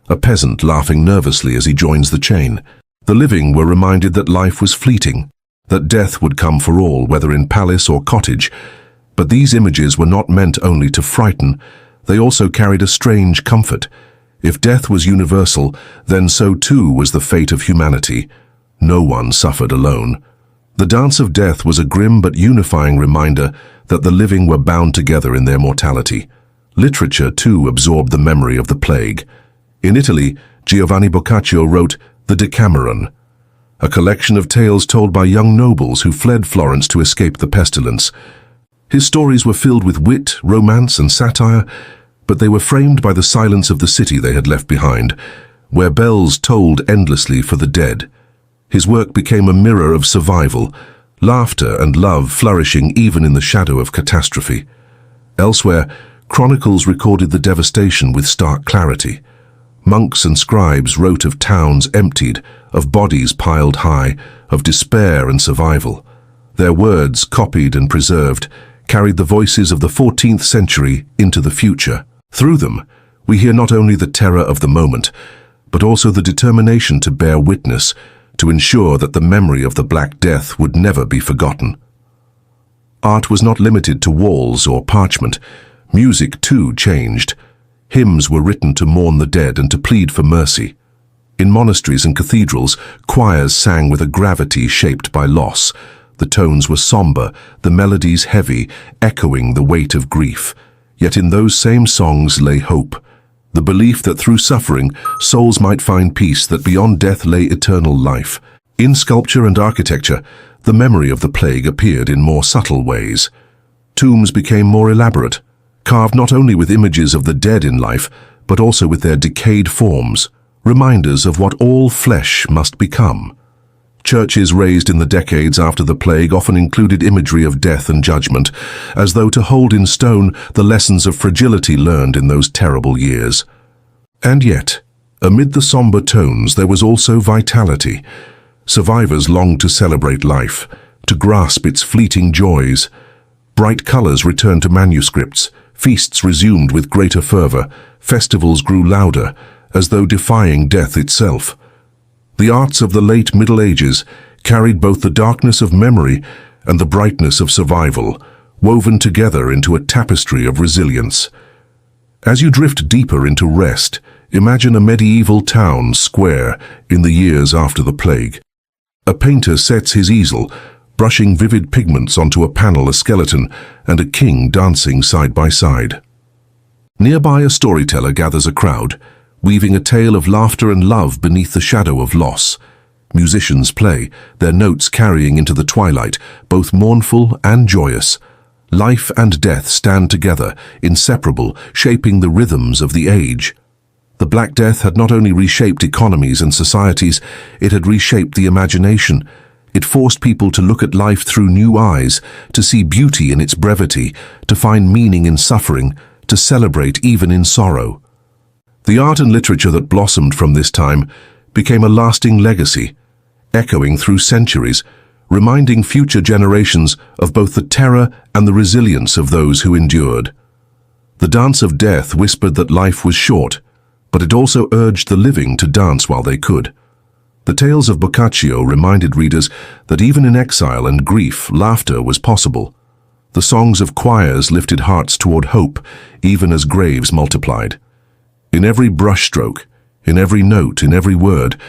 a peasant laughing nervously as he joins the chain. The living were reminded that life was fleeting, that death would come for all, whether in palace or cottage. But these images were not meant only to frighten. They also carried a strange comfort. If death was universal, then so too was the fate of humanity. No one suffered alone. The dance of death was a grim but unifying reminder that the living were bound together in their mortality. Literature, too, absorbed the memory of the plague. In Italy, Giovanni Boccaccio wrote The Decameron, a collection of tales told by young nobles who fled Florence to escape the pestilence. His stories were filled with wit, romance, and satire, but they were framed by the silence of the city they had left behind, where bells tolled endlessly for the dead. His work became a mirror of survival, laughter and love flourishing even in the shadow of catastrophe. Elsewhere, chronicles recorded the devastation with stark clarity. Monks and scribes wrote of towns emptied, of bodies piled high, of despair and survival. Their words, copied and preserved, carried the voices of the 14th century into the future. Through them, we hear not only the terror of the moment, but also the determination to bear witness, to ensure that the memory of the Black Death would never be forgotten. Art was not limited to walls or parchment. Music, too, changed. Hymns were written to mourn the dead and to plead for mercy. In monasteries and cathedrals, choirs sang with a gravity shaped by loss. The tones were somber, the melodies heavy, echoing the weight of grief. Yet in those same songs lay hope, the belief that through suffering, souls might find peace, that beyond death lay eternal life. In sculpture and architecture, the memory of the plague appeared in more subtle ways. Tombs became more elaborate, carved not only with images of the dead in life, but also with their decayed forms, reminders of what all flesh must become. Churches raised in the decades after the plague often included imagery of death and judgment, as though to hold in stone the lessons of fragility learned in those terrible years. And yet, amid the somber tones there was also vitality. Survivors longed to celebrate life, to grasp its fleeting joys. Bright colors returned to manuscripts, feasts resumed with greater fervor, festivals grew louder, as though defying death itself. The arts of the late Middle Ages carried both the darkness of memory and the brightness of survival, woven together into a tapestry of resilience. As you drift deeper into rest, imagine a medieval town square in the years after the plague. A painter sets his easel, brushing vivid pigments onto a panel, a skeleton, and a king dancing side by side. Nearby, a storyteller gathers a crowd, weaving a tale of laughter and love beneath the shadow of loss. Musicians play, their notes carrying into the twilight, both mournful and joyous. Life and death stand together, inseparable, shaping the rhythms of the age. The Black Death had not only reshaped economies and societies, it had reshaped the imagination. It forced people to look at life through new eyes, to see beauty in its brevity, to find meaning in suffering, to celebrate even in sorrow. The art and literature that blossomed from this time became a lasting legacy, echoing through centuries, reminding future generations of both the terror and the resilience of those who endured. The dance of death whispered that life was short, but it also urged the living to dance while they could. The tales of Boccaccio reminded readers that even in exile and grief, laughter was possible. The songs of choirs lifted hearts toward hope, even as graves multiplied. In every brushstroke, in every note, in every word,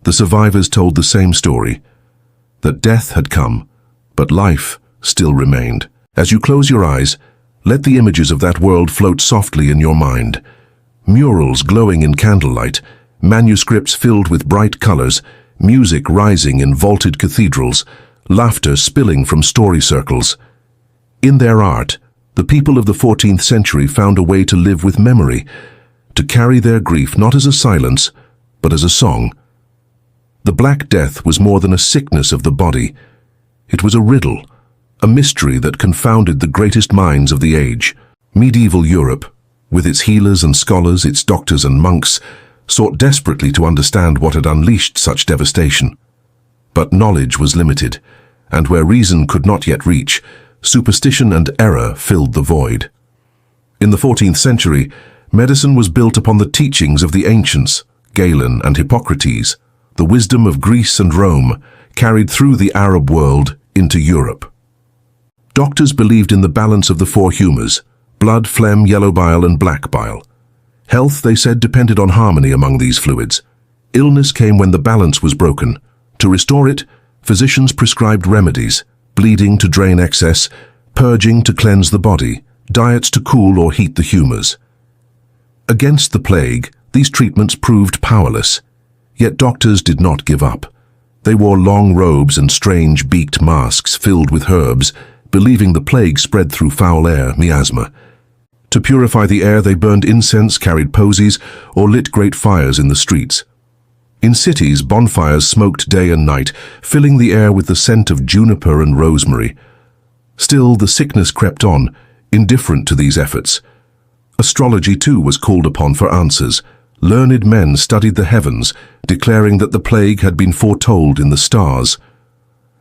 the survivors told the same story, that death had come, but life still remained. As you close your eyes, let the images of that world float softly in your mind. Murals glowing in candlelight, manuscripts filled with bright colors, music rising in vaulted cathedrals, laughter spilling from story circles. In their art, the people of the 14th century found a way to live with memory, to carry their grief not as a silence, but as a song. The Black Death was more than a sickness of the body. It was a riddle, a mystery that confounded the greatest minds of the age. Medieval Europe, with its healers and scholars, its doctors and monks, sought desperately to understand what had unleashed such devastation. But knowledge was limited, and where reason could not yet reach, superstition and error filled the void. In the 14th century, medicine was built upon the teachings of the ancients, Galen and Hippocrates, the wisdom of Greece and Rome, carried through the Arab world into Europe. Doctors believed in the balance of the four humors, blood, phlegm, yellow bile, and black bile. Health, they said, depended on harmony among these fluids. Illness came when the balance was broken. To restore it, physicians prescribed remedies, bleeding to drain excess, purging to cleanse the body, diets to cool or heat the humors. Against the plague, these treatments proved powerless. Yet doctors did not give up. They wore long robes and strange beaked masks filled with herbs, believing the plague spread through foul air, miasma. To purify the air, they burned incense, carried posies, or lit great fires in the streets. In cities, bonfires smoked day and night, filling the air with the scent of juniper and rosemary. Still, the sickness crept on, indifferent to these efforts. Astrology, too, was called upon for answers. Learned men studied the heavens, declaring that the plague had been foretold in the stars.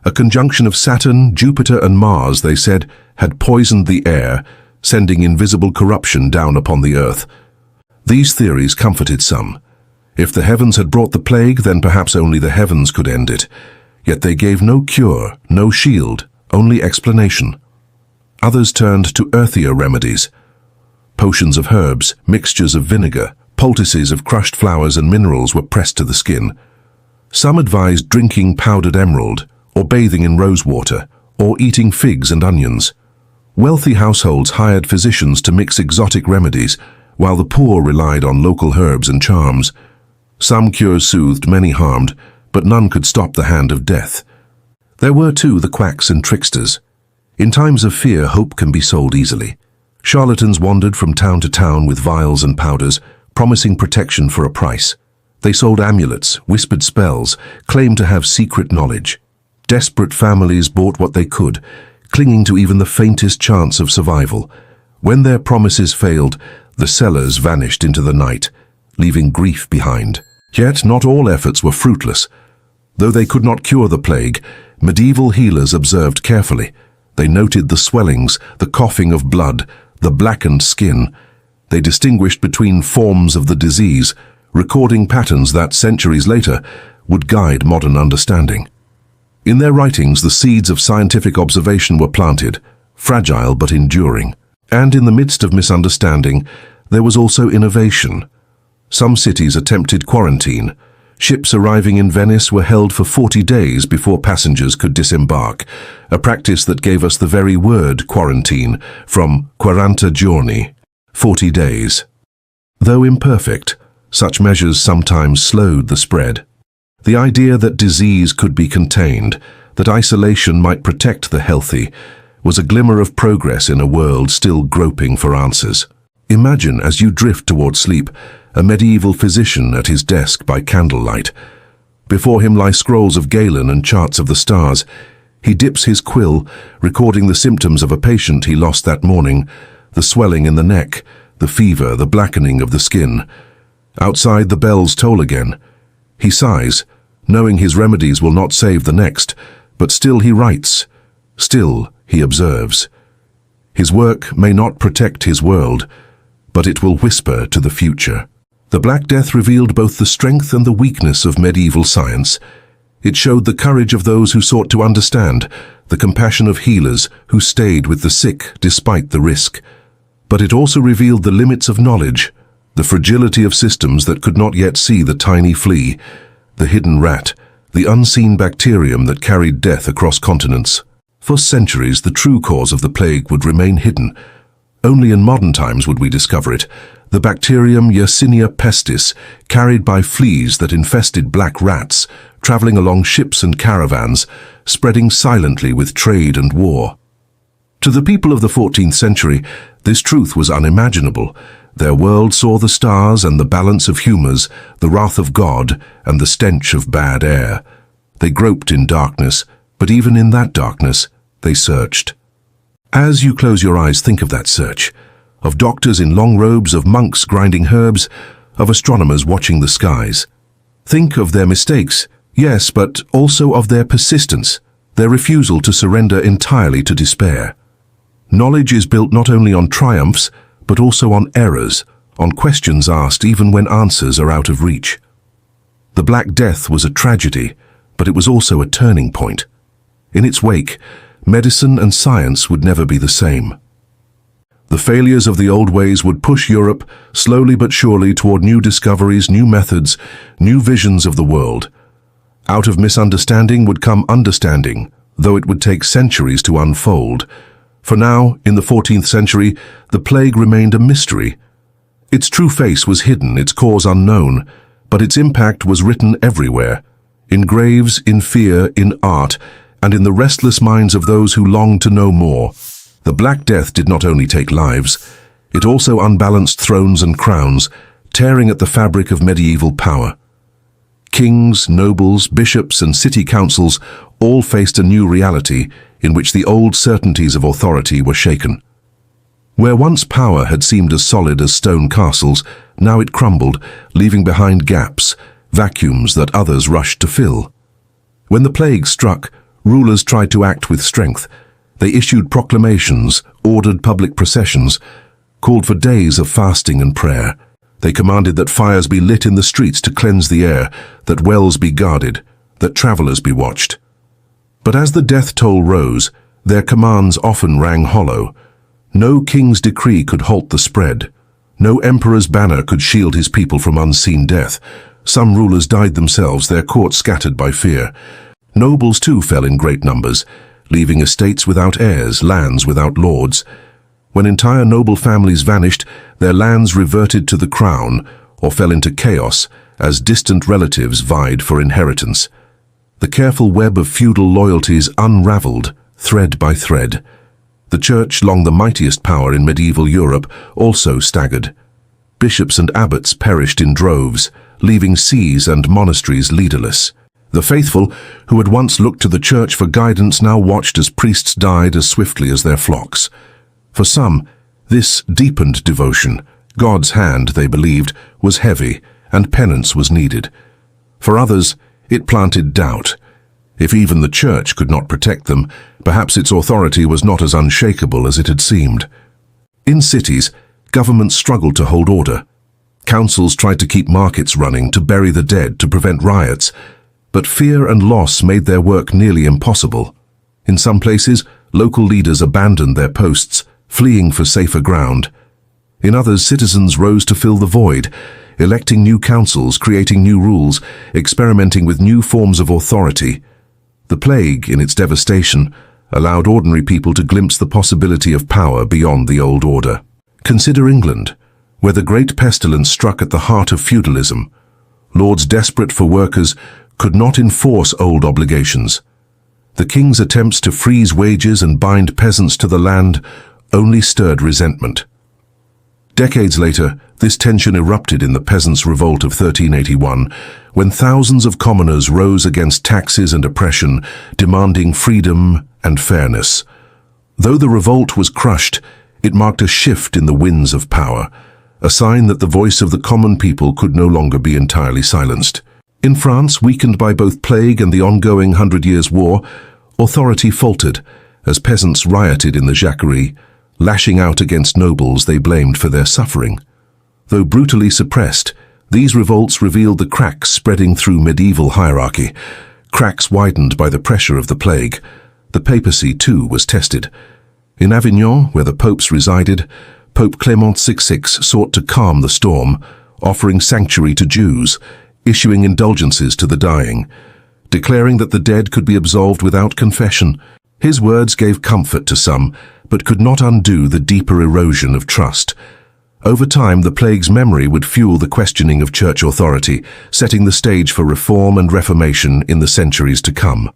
A conjunction of Saturn, Jupiter, and Mars, they said, had poisoned the air, sending invisible corruption down upon the earth. These theories comforted some. If the heavens had brought the plague, then perhaps only the heavens could end it. Yet they gave no cure, no shield, only explanation. Others turned to earthier remedies. Potions of herbs, mixtures of vinegar, poultices of crushed flowers and minerals were pressed to the skin. Some advised drinking powdered emerald, or bathing in rose water, or eating figs and onions. Wealthy households hired physicians to mix exotic remedies, while the poor relied on local herbs and charms. Some cures soothed, many harmed, but none could stop the hand of death. There were, too, the quacks and tricksters. In times of fear, hope can be sold easily. Charlatans wandered from town to town with vials and powders, promising protection for a price. They sold amulets, whispered spells, claimed to have secret knowledge. Desperate families bought what they could, clinging to even the faintest chance of survival. When their promises failed, the sellers vanished into the night, leaving grief behind. Yet not all efforts were fruitless. Though they could not cure the plague, medieval healers observed carefully. They noted the swellings, the coughing of blood, the blackened skin. They distinguished between forms of the disease, recording patterns that, centuries later, would guide modern understanding. In their writings, the seeds of scientific observation were planted, fragile but enduring. And in the midst of misunderstanding, there was also innovation. Some cities attempted quarantine. Ships arriving in Venice were held for 40 days before passengers could disembark, a practice that gave us the very word quarantine, from 40 giorni, 40 days. Though imperfect, such measures sometimes slowed the spread. The idea that disease could be contained, that isolation might protect the healthy, was a glimmer of progress in a world still groping for answers. Imagine, as you drift toward sleep, a medieval physician at his desk by candlelight. Before him lie scrolls of Galen and charts of the stars. He dips his quill, recording the symptoms of a patient he lost that morning, the swelling in the neck, the fever, the blackening of the skin. Outside, the bells toll again. He sighs, knowing his remedies will not save the next, but still he writes. Still he observes. His work may not protect his world, but it will whisper to the future. The Black Death revealed both the strength and the weakness of medieval science. It showed the courage of those who sought to understand, the compassion of healers who stayed with the sick despite the risk. But it also revealed the limits of knowledge, the fragility of systems that could not yet see the tiny flea, the hidden rat, the unseen bacterium that carried death across continents. For centuries, the true cause of the plague would remain hidden. Only in modern times would we discover it, the bacterium Yersinia pestis, carried by fleas that infested black rats, traveling along ships and caravans, spreading silently with trade and war. To the people of the 14th century, this truth was unimaginable. Their world saw the stars and the balance of humours, the wrath of God and the stench of bad air. They groped in darkness, but even in that darkness, they searched. As you close your eyes, think of that search, of doctors in long robes, of monks grinding herbs, of astronomers watching the skies. Think of their mistakes, yes, but also of their persistence, their refusal to surrender entirely to despair. Knowledge is built not only on triumphs, but also on errors, on questions asked even when answers are out of reach. The Black Death was a tragedy, but it was also a turning point. In its wake, medicine and science would never be the same. The failures of the old ways would push Europe, slowly but surely, toward new discoveries, new methods, new visions of the world. Out of misunderstanding would come understanding, though it would take centuries to unfold. For now, in the 14th century, the plague remained a mystery. Its true face was hidden, its cause unknown, but its impact was written everywhere, in graves, in fear, in art, and in the restless minds of those who longed to know more. The Black Death did not only take lives, it also unbalanced thrones and crowns, tearing at the fabric of medieval power. Kings, nobles, bishops, and city councils all faced a new reality in which the old certainties of authority were shaken. Where once power had seemed as solid as stone castles, now it crumbled, leaving behind gaps, vacuums that others rushed to fill. When the plague struck, rulers tried to act with strength. They issued proclamations, ordered public processions, called for days of fasting and prayer. They commanded that fires be lit in the streets to cleanse the air, that wells be guarded, that travelers be watched. But as the death toll rose, their commands often rang hollow. No king's decree could halt the spread. No emperor's banner could shield his people from unseen death. Some rulers died themselves, their courts scattered by fear. Nobles too fell in great numbers, leaving estates without heirs, lands without lords. When entire noble families vanished, their lands reverted to the crown or fell into chaos as distant relatives vied for inheritance. The careful web of feudal loyalties unraveled, thread by thread. The church, long the mightiest power in medieval Europe, also staggered. Bishops and abbots perished in droves, leaving sees and monasteries leaderless. The faithful, who had once looked to the church for guidance, now watched as priests died as swiftly as their flocks. For some, this deepened devotion. God's hand, they believed, was heavy, and penance was needed. For others, it planted doubt. If even the church could not protect them, perhaps its authority was not as unshakable as it had seemed. In cities, governments struggled to hold order. Councils tried to keep markets running, to bury the dead, to prevent riots. But fear and loss made their work nearly impossible. In some places, local leaders abandoned their posts, fleeing for safer ground. In others, citizens rose to fill the void, electing new councils, creating new rules, experimenting with new forms of authority. The plague, in its devastation, allowed ordinary people to glimpse the possibility of power beyond the old order. Consider England, where the great pestilence struck at the heart of feudalism. Lords desperate for workers could not enforce old obligations. The king's attempts to freeze wages and bind peasants to the land only stirred resentment. Decades later, this tension erupted in the Peasants' Revolt of 1381, when thousands of commoners rose against taxes and oppression, demanding freedom and fairness. Though the revolt was crushed, it marked a shift in the winds of power, a sign that the voice of the common people could no longer be entirely silenced. In France, weakened by both plague and the ongoing 100 Years' War, authority faltered as peasants rioted in the Jacquerie, lashing out against nobles they blamed for their suffering. Though brutally suppressed, these revolts revealed the cracks spreading through medieval hierarchy, cracks widened by the pressure of the plague. The papacy, too, was tested. In Avignon, where the popes resided, Pope Clement VI sought to calm the storm, offering sanctuary to Jews, issuing indulgences to the dying, declaring that the dead could be absolved without confession. His words gave comfort to some, but could not undo the deeper erosion of trust. Over time, the plague's memory would fuel the questioning of church authority, setting the stage for reform and reformation in the centuries to come.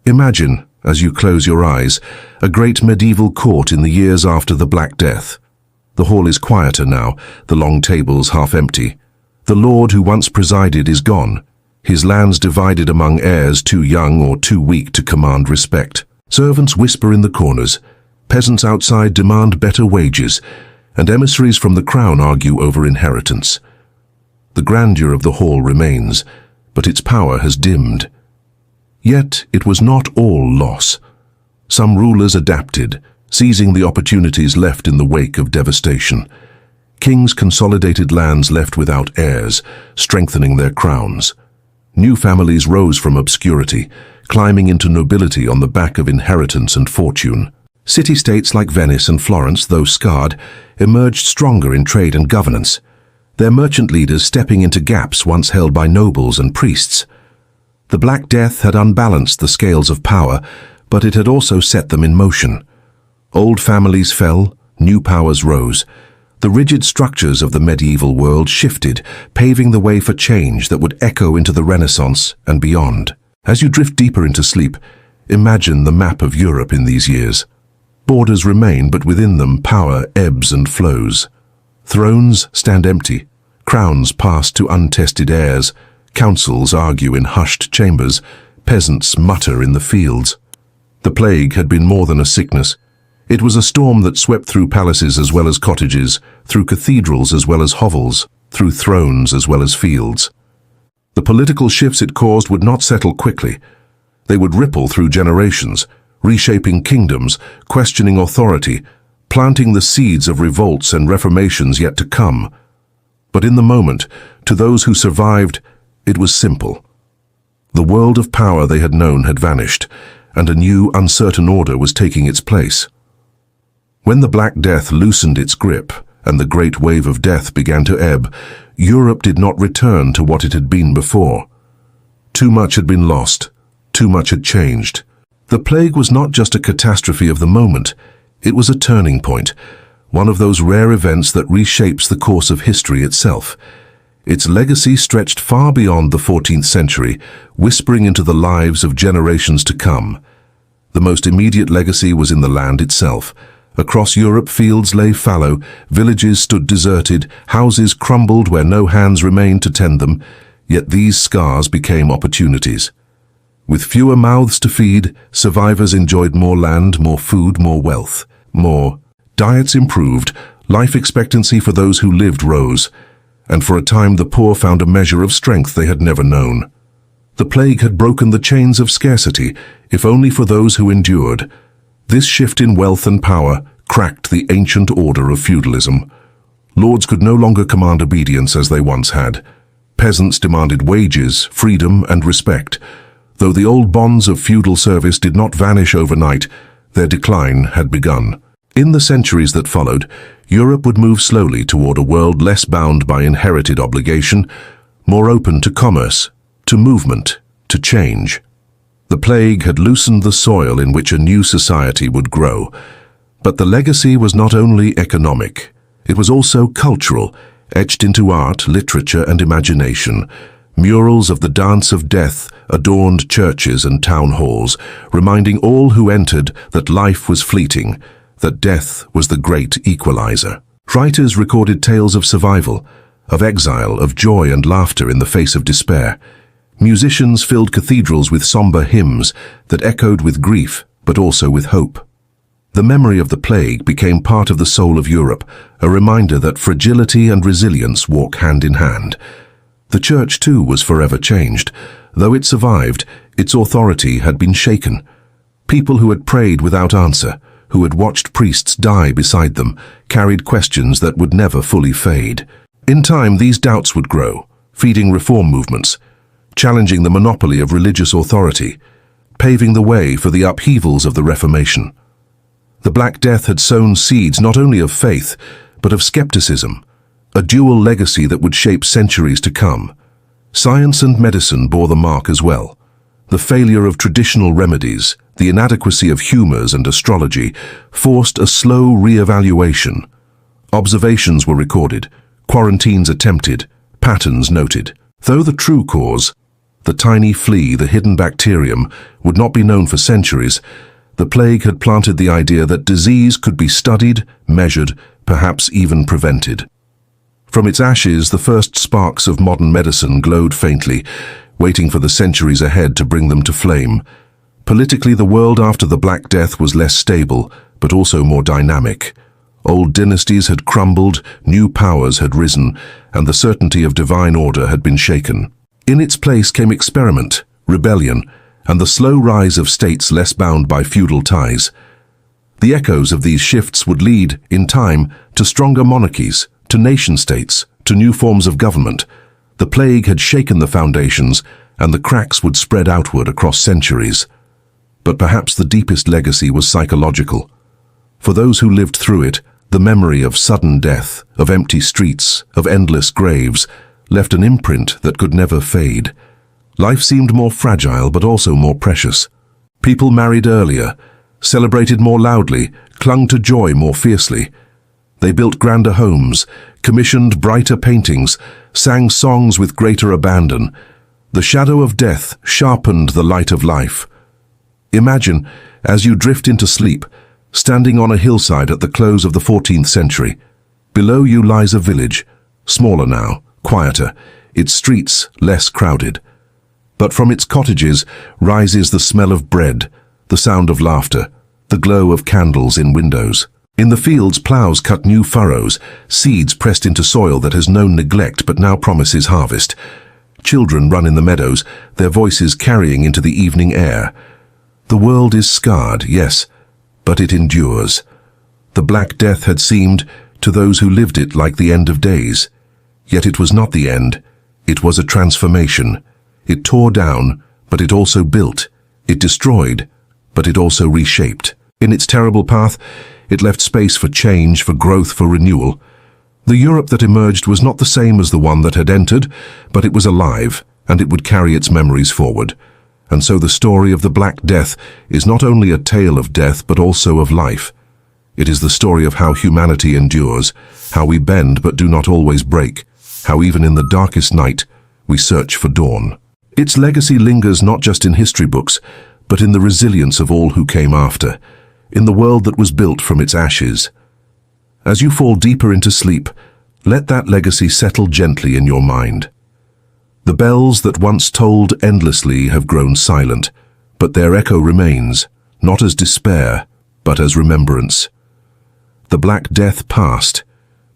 Imagine, as you close your eyes, a great medieval court in the years after the Black Death. The hall is quieter now, the long tables half empty. The lord who once presided is gone, his lands divided among heirs too young or too weak to command respect. Servants whisper in the corners, peasants outside demand better wages, and emissaries from the crown argue over inheritance. The grandeur of the hall remains, but its power has dimmed. Yet it was not all loss. Some rulers adapted, seizing the opportunities left in the wake of devastation. Kings consolidated lands left without heirs, strengthening their crowns. New families rose from obscurity, climbing into nobility on the back of inheritance and fortune. City-states like Venice and Florence, though scarred, emerged stronger in trade and governance, their merchant leaders stepping into gaps once held by nobles and priests. The Black Death had unbalanced the scales of power, but it had also set them in motion. Old families fell, new powers rose. The rigid structures of the medieval world shifted, paving the way for change that would echo into the Renaissance and beyond. As you drift deeper into sleep, imagine the map of Europe in these years. Borders remain, but within them power ebbs and flows. Thrones stand empty, crowns pass to untested heirs, councils argue in hushed chambers, peasants mutter in the fields. The plague had been more than a sickness. It was a storm that swept through palaces as well as cottages, through cathedrals as well as hovels, through thrones as well as fields. The political shifts it caused would not settle quickly. They would ripple through generations, reshaping kingdoms, questioning authority, planting the seeds of revolts and reformations yet to come. But in the moment, to those who survived, it was simple. The world of power they had known had vanished, and a new, uncertain order was taking its place. When the Black Death loosened its grip, and the great wave of death began to ebb, Europe did not return to what it had been before. Too much had been lost, too much had changed. The plague was not just a catastrophe of the moment, it was a turning point, one of those rare events that reshapes the course of history itself. Its legacy stretched far beyond the 14th century, whispering into the lives of generations to come. The most immediate legacy was in the land itself. Across Europe, fields lay fallow, villages stood deserted, houses crumbled where no hands remained to tend them, yet these scars became opportunities. With fewer mouths to feed, survivors enjoyed more land, more food, more wealth, more. Diets improved, life expectancy for those who lived rose, and for a time the poor found a measure of strength they had never known. The plague had broken the chains of scarcity, if only for those who endured. This shift in wealth and power cracked the ancient order of feudalism. Lords could no longer command obedience as they once had. Peasants demanded wages, freedom, and respect. Though the old bonds of feudal service did not vanish overnight, their decline had begun. In the centuries that followed, Europe would move slowly toward a world less bound by inherited obligation, more open to commerce, to movement, to change. The plague had loosened the soil in which a new society would grow. But the legacy was not only economic, it was also cultural, etched into art, literature, and imagination. Murals of the Dance of Death adorned churches and town halls, reminding all who entered that life was fleeting, that death was the great equalizer. Writers recorded tales of survival, of exile, of joy and laughter in the face of despair. Musicians filled cathedrals with somber hymns that echoed with grief, but also with hope. The memory of the plague became part of the soul of Europe, a reminder that fragility and resilience walk hand in hand. The church, too, was forever changed. Though it survived, its authority had been shaken. People who had prayed without answer, who had watched priests die beside them, carried questions that would never fully fade. In time, these doubts would grow, feeding reform movements, challenging the monopoly of religious authority, paving the way for the upheavals of the Reformation. The Black Death had sown seeds not only of faith, but of skepticism, a dual legacy that would shape centuries to come. Science and medicine bore the mark as well. The failure of traditional remedies, the inadequacy of humors and astrology, forced a slow re-evaluation. Observations were recorded, quarantines attempted, patterns noted. Though the true cause, the tiny flea, the hidden bacterium, would not be known for centuries, the plague had planted the idea that disease could be studied, measured, perhaps even prevented. From its ashes, the first sparks of modern medicine glowed faintly, waiting for the centuries ahead to bring them to flame. Politically, the world after the Black Death was less stable, but also more dynamic. Old dynasties had crumbled, new powers had risen, and the certainty of divine order had been shaken. In its place came experiment, rebellion, and the slow rise of states less bound by feudal ties. The echoes of these shifts would lead, in time, to stronger monarchies, to nation-states, to new forms of government. The plague had shaken the foundations, and the cracks would spread outward across centuries. But perhaps the deepest legacy was psychological. For those who lived through it, the memory of sudden death, of empty streets, of endless graves, left an imprint that could never fade. Life seemed more fragile but also more precious. People married earlier, celebrated more loudly, clung to joy more fiercely. They built grander homes, commissioned brighter paintings, sang songs with greater abandon. The shadow of death sharpened the light of life. Imagine, as you drift into sleep, standing on a hillside at the close of the 14th century. Below you lies a village, smaller now, quieter, its streets less crowded. But from its cottages rises the smell of bread, the sound of laughter, the glow of candles in windows. In the fields, ploughs cut new furrows, seeds pressed into soil that has known neglect but now promises harvest. Children run in the meadows, their voices carrying into the evening air. The world is scarred, yes, but it endures. The Black Death had seemed, to those who lived it, like the end of days. Yet it was not the end. It was a transformation. It tore down, but it also built. It destroyed, but it also reshaped. In its terrible path, it left space for change, for growth, for renewal. The Europe that emerged was not the same as the one that had entered, but it was alive, and it would carry its memories forward. And so the story of the Black Death is not only a tale of death, but also of life. It is the story of how humanity endures, how we bend but do not always break, how even in the darkest night, we search for dawn. Its legacy lingers not just in history books, but in the resilience of all who came after, in the world that was built from its ashes. As you fall deeper into sleep, let that legacy settle gently in your mind. The bells that once tolled endlessly have grown silent, but their echo remains, not as despair, but as remembrance. The Black Death passed,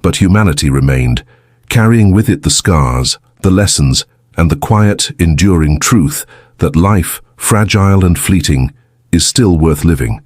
but humanity remained, carrying with it the scars, the lessons, and the quiet, enduring truth that life, fragile and fleeting, is still worth living.